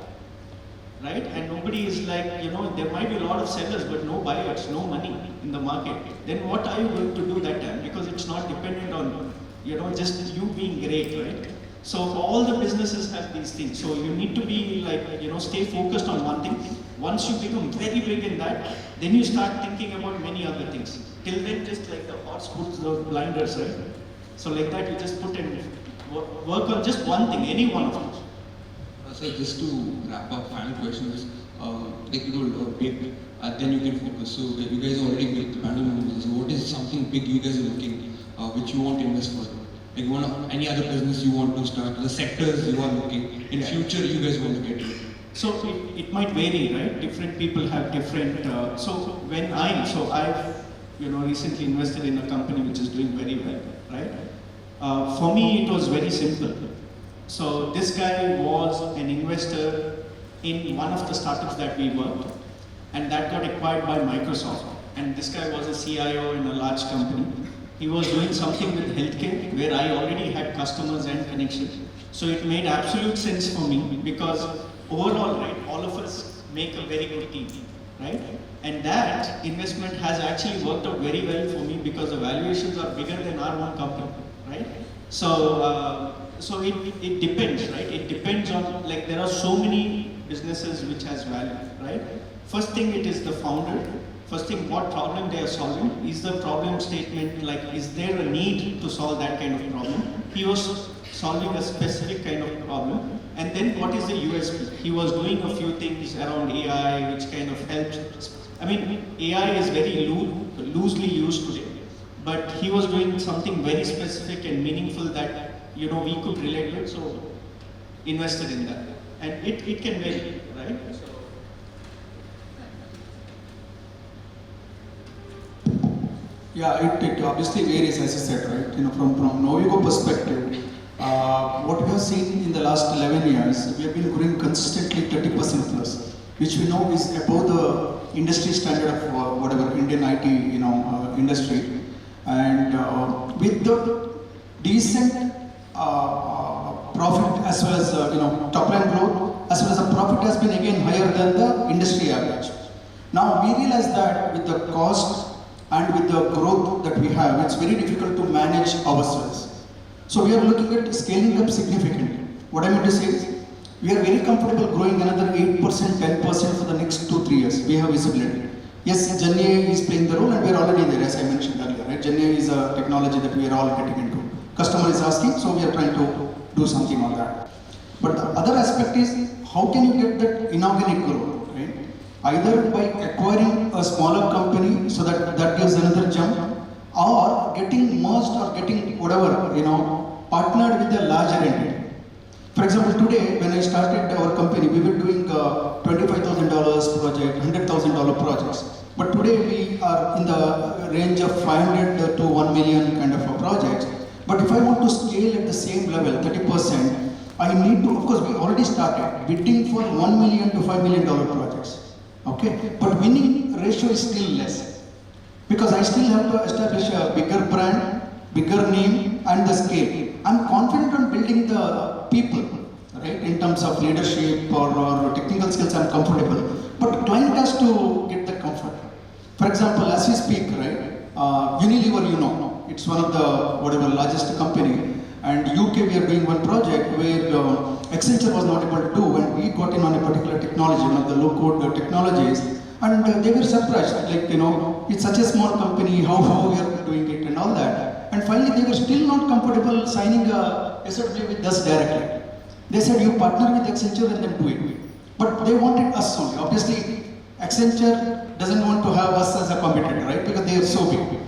right? And nobody is like, there might be a lot of sellers, but no buyers, no money in the market. Then what are you going to do that time? Because it's not dependent on, just you being great, right? So all the businesses have these things. So you need to be like, stay focused on one thing. Once you become very big in that, then you start thinking about many other things. Till then, just like the horse puts the blinders, right? So like that, you just put and work on just one thing, any one of those. So just to wrap up, final question is, big, then you can focus. So you guys are already big, the panel members. So what is something big you guys are looking, which you want to invest for? Like any other business you want to start, the sectors you are looking, in future you guys want to get into? So it might vary, right? Different people have different, I've recently invested in a company which is doing very well, right? For me, it was very simple. So this guy was an investor in one of the startups that we worked, and that got acquired by Microsoft. And this guy was a CIO in a large company. He was doing something with healthcare where I already had customers and connections. So it made absolute sense for me, because overall, right, all of us make a very good team, right? And that investment has actually worked out very well for me, because the valuations are bigger than our own company, right? So it depends, right? It depends on, like, there are so many businesses which has value, right? First thing, it is the founder. First thing, what problem they are solving. Is the problem statement, like, is there a need to solve that kind of problem? He was solving a specific kind of problem. And then what is the USP? He was doing a few things around AI, which kind of helped. I mean, AI is very loosely used today, but he was doing something very specific and meaningful that, we could relate to it, so invested in that. And it can vary, right? Yeah, it obviously varies, as you said, right? From Novigo perspective, what we have seen in the last 11 years, we have been growing consistently 30% plus, which we know is above the industry standard of whatever Indian IT, industry, and with the decent profit as well as top line growth, as well as the profit has been again higher than the industry average. Now we realize that with the cost and with the growth that we have, it's very difficult to manage ourselves. So we are looking at scaling up significantly. What I mean to say is, we are very comfortable growing another 8%, 10% for the next 2-3 years. We have visibility. Yes, GenAI is playing the role, and we are already there, as I mentioned earlier. Right? GenAI is a technology that we are all getting into. Customer is asking, so we are trying to do something on that. But the other aspect is, how can you get that inorganic growth, right? either by acquiring a smaller company so that gives another jump, or getting merged or getting whatever, partnered with a larger entity. For example, today when I started our company, we were doing $25,000 project, $100,000 projects. But today we are in the range of 500 to 1 million kind of a project. But if I want to scale at the same level, 30%, I need to, of course, we already started bidding for $1 million to $5 million projects. Okay, but winning ratio is still less because I still have to establish a bigger brand, bigger name, and the scale. I'm confident on building the people, right? In terms of leadership or technical skills, I'm comfortable. But client has to get the comfort. For example, as we speak, right? Unilever, it's one of the largest company. And UK, we are doing one project where Accenture was not able to do, and we got in on a particular technology, one of the low-code technologies, and they were surprised, it's such a small company, how we are doing it and all that. And finally, they were still not comfortable signing a SOW with us directly. They said, you partner with Accenture and then do it. But they wanted us only. Obviously, Accenture doesn't want to have us as a competitor, right? Because they are so big.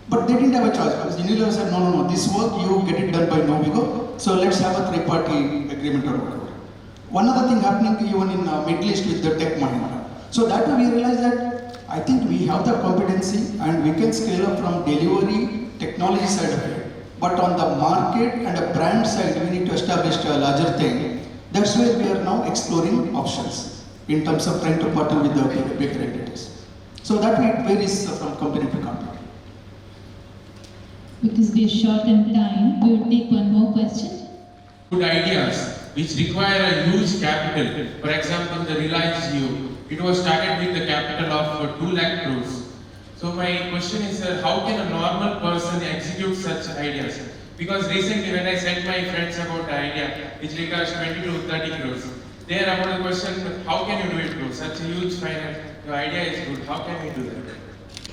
But they didn't have a choice because Unilever said, no, this work you get it done by Novigo, so let's have a three-party agreement or whatever. One other thing happening even in Middle East with the Tech Mahindra. So that way we realized that I think we have the competency and we can scale up from delivery, technology side of it. But on the market and the brand side, we need to establish a larger thing. That's where we are now exploring options in terms of trying to partner with the bigger entities. So that way it varies from company to company. Because we are short in time, we will take one more question. Good ideas which require a huge capital. For example, the Reliance Jio. It was started with the capital of 2 lakh crores. So my question is, how can a normal person execute such ideas? Because recently when I sent my friends about the idea, which requires 20 to 30 crores, they are about the question, how can you do it, bro? Such a huge finance, your idea is good, how can we do that?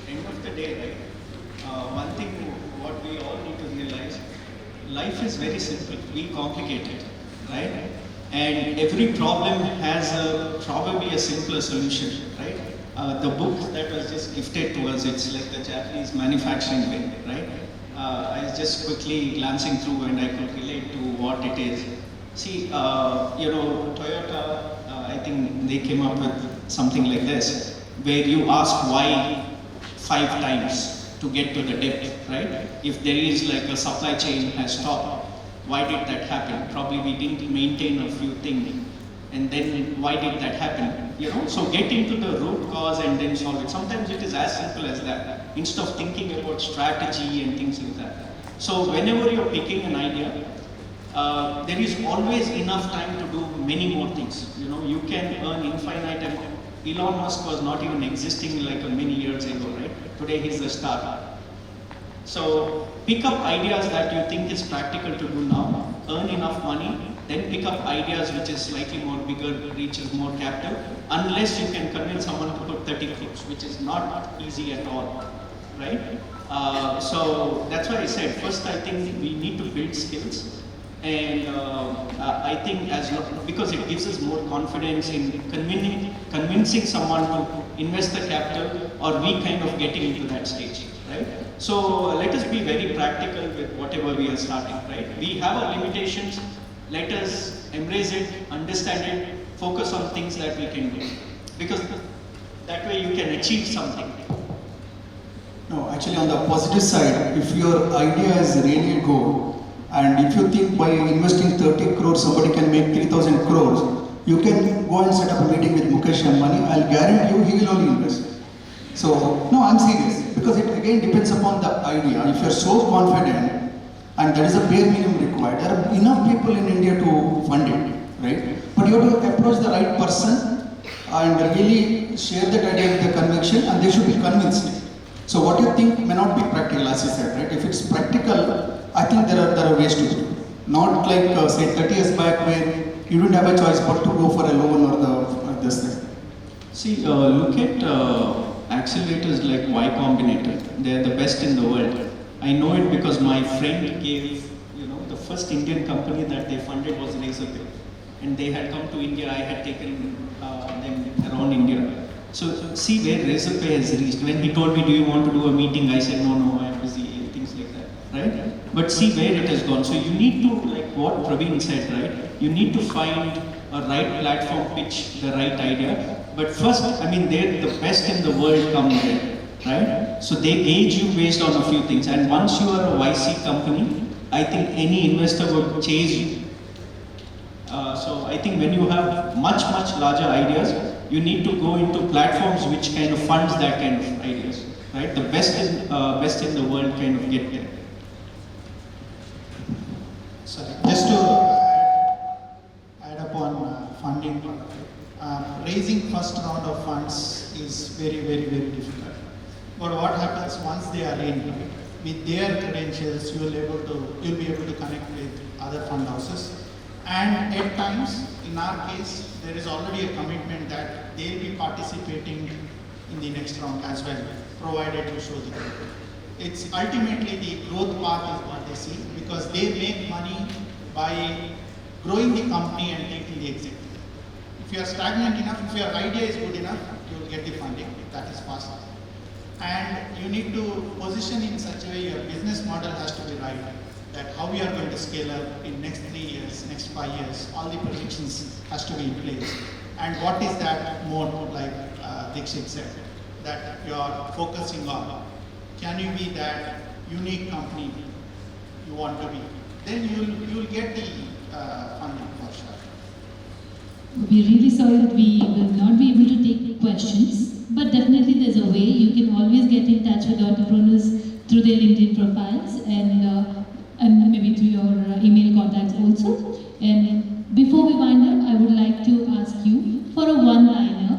End of the day, right? One thing what we all need to realize, life is very simple, we complicate it, right? And every problem has probably a simpler solution, right? The book that was just gifted to us, it's like the Japanese manufacturing way, right? I was just quickly glancing through and I could relate to what it is. See, Toyota, I think they came up with something like this, where you ask why 5 times to get to the depth, right? If there is like a supply chain has stopped, why did that happen? Probably we didn't maintain a few things. And then why did that happen? So get into the root cause and then solve it. Sometimes it is as simple as that, instead of thinking about strategy and things like that. So whenever you're picking an idea, there is always enough time to do many more things. You can earn infinite amount. Elon Musk was not even existing like many years ago, right? Today he's the star. So pick up ideas that you think is practical to do now, earn enough money, then pick up ideas which is slightly more bigger, reaches more capital, unless you can convince someone to put 30 crores, which is not easy at all, right? So that's why I said, first I think we need to build skills, and I think because it gives us more confidence in convincing someone to invest the capital, or we kind of getting into that stage, right? So let us be very practical with whatever we are starting, right? We have our limitations, let us embrace it, understand it, focus on things that we can do, because that way you can achieve something. No, actually on the positive side, if your idea is really good, and if you think by investing 30 crores somebody can make 3,000 crores, you can go and set up a meeting with Mukesh Ambani. I'll guarantee you he will only invest. So, no, I'm serious, because it again depends upon the idea. If you're so confident, and there is a bare minimum required, there are enough people in India to fund it, right? But you have to approach the right person and really share that idea with the conviction, and they should be convinced. So what you think may not be practical, as you said, right? If it's practical, I think there are ways to do it. Not like say 30 years back where you didn't have a choice but to go for a loan or this thing. See, look at accelerators like Y Combinator. They're the best in the world. I know it because my friend gave, the first Indian company that they funded was Razorpay. And they had come to India, I had taken them around India. So see where Razorpay has reached. When he told me, do you want to do a meeting? I said, no, I'm busy, and things like that, right? But see where it has gone. So you need to, like what Praveen said, right? You need to find a right platform, pitch the right idea. But first, I mean, they're the best in the world come there, right? So they gauge you based on a few things. And once you are a YC company, I think any investor would chase you. So I think when you have much larger ideas, you need to go into platforms which kind of funds that kind of ideas, right? The best in the world kind of get there. Sorry, just to add upon funding, raising first round of funds is very difficult. But what happens once they are in, right, with their credentials, you'll be able to connect with other fund houses. And at times, in our case, there is already a commitment that they'll be participating in the next round as well, provided you show the growth. It's ultimately the growth path is what they see, because they make money by growing the company and taking the exit. If you are stagnant enough, if your idea is good enough, you will get the funding. That is fast. And you need to position in such a way your business model has to be right. That how we are going to scale up in next 3 years, next 5 years, all the predictions has to be in place. And what is that mode, like Dixit said, that you are focusing on? Can you be that unique company you want to be? Then you'll get the funding for sure. We're really sorry that we will not be able to take questions, but definitely there's a way. You can always get in touch with entrepreneurs through their LinkedIn profiles and maybe through your email contacts also. And before we wind up, I would like to ask you for a one-liner,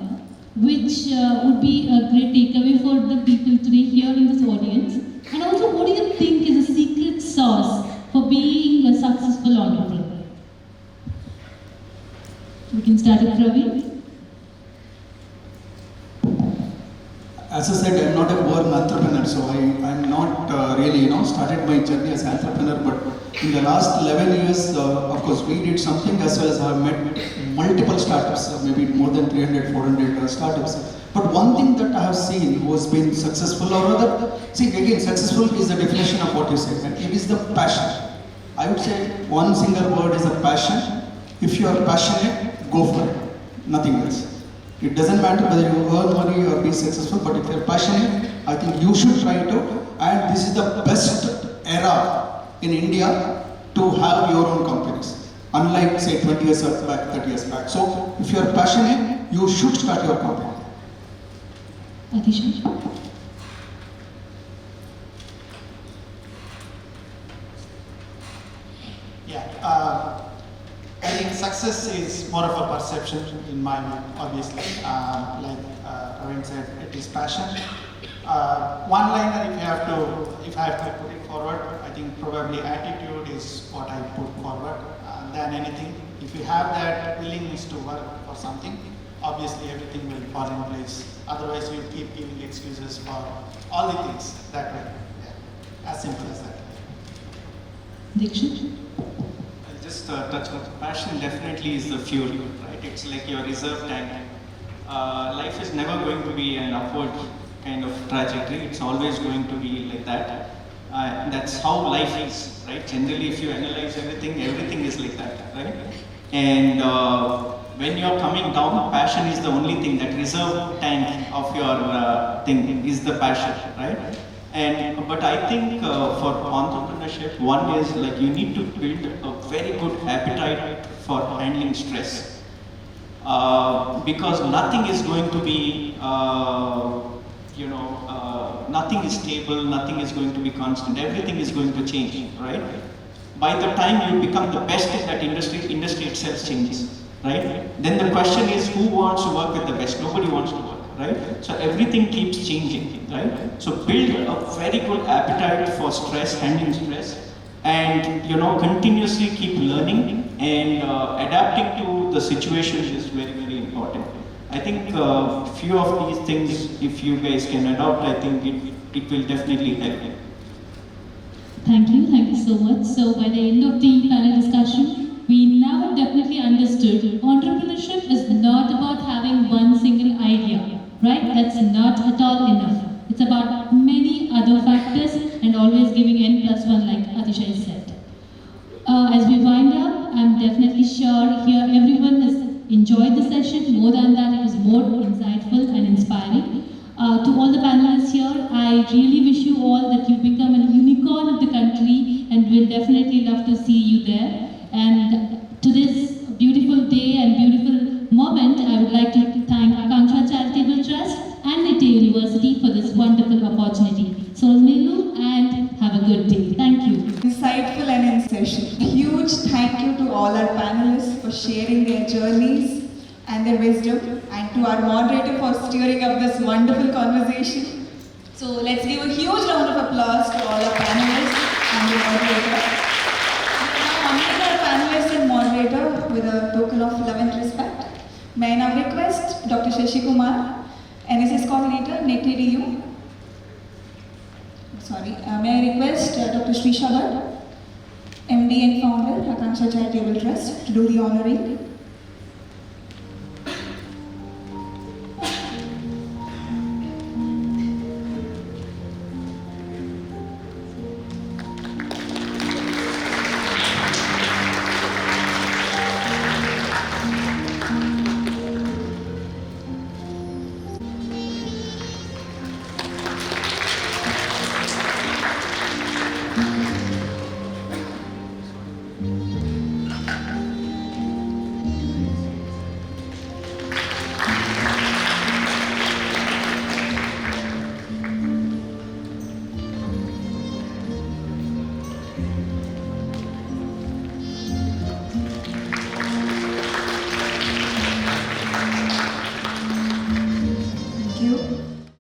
which would be a great takeaway for the people today here in this audience. And also, what do you think is a secret sauce for being a successful entrepreneur? We can start with Ravi. As I said, I'm not a born entrepreneur, so I'm not really, started my journey as an entrepreneur. But in the last 11 years, of course, we did something, as well as I have met multiple startups, maybe more than 300, 400 startups. But one thing that I have seen who has been successful, or rather, see again, successful is the definition of what you said, and it is the passion. I would say one single word is a passion. If you are passionate, go for it, nothing else. It doesn't matter whether you earn money or be successful, but if you're passionate, I think you should try to. And this is the best era in India to have your own companies. Unlike say 20 years back, 30 years back. So if you're passionate, you should start your company. Atisha. Yeah. I think success is more of a perception in my view, obviously. Like Praveen said, it is passion. One liner, if I have to put it forward, I think probably attitude is what I put forward than anything. If you have that willingness to work for something, obviously everything will fall in place. Otherwise, you keep giving excuses for all the things that way. Yeah. As simple as that. Dixit. Just touch on passion definitely is the fuel, right? It's like your reserve tank. Life is never going to be an upward kind of trajectory. It's always going to be like that. That's how life is, right? Generally, if you analyze everything is like that, right? And when you're coming down, passion is the only thing. That reserve tank of your thing is the passion, right? But I think for entrepreneurship, one is like you need to build a very good appetite for handling stress, because nothing is going to be, nothing is stable, nothing is going to be constant. Everything is going to change, right? By the time you become the best in that industry itself changes, right? Then the question is, who wants to work with the best? Nobody wants to work. Right? So everything keeps changing, right? So build a very good appetite for stress, handling stress, and continuously keep learning and adapting to the situation is very important. I think few of these things, if you guys can adopt, I think it will definitely help you. Thank you so much. So by the end of the panel discussion, we now have definitely understood entrepreneurship is not about having one single idea. Right? here, everyone has enjoyed the session. More than that, it was more insightful and inspiring. To all the panelists here, I really wish you all that you become a unicorn of the country, and we'll definitely love to see you there. And to this beautiful day and beautiful moment, I would like to thank Akanksha Charitable Trust and Nite University for this wonderful opportunity. So, Milu, and have a good day. Thank you. Insightful and in session. Huge thank you to all our panelists for sharing their journeys and their wisdom, and to our moderator for steering up this wonderful conversation. So let's give a huge round of applause to all our panelists and the moderator. Now honoring our panelists and moderator with a token of love and respect, may I now request Dr. Shashi Kumar, NSS Coordinator, NIT DU. May I request Dr. Sri Shabad, MD and founder, Akanksha Charitable Trust, to do the honoring.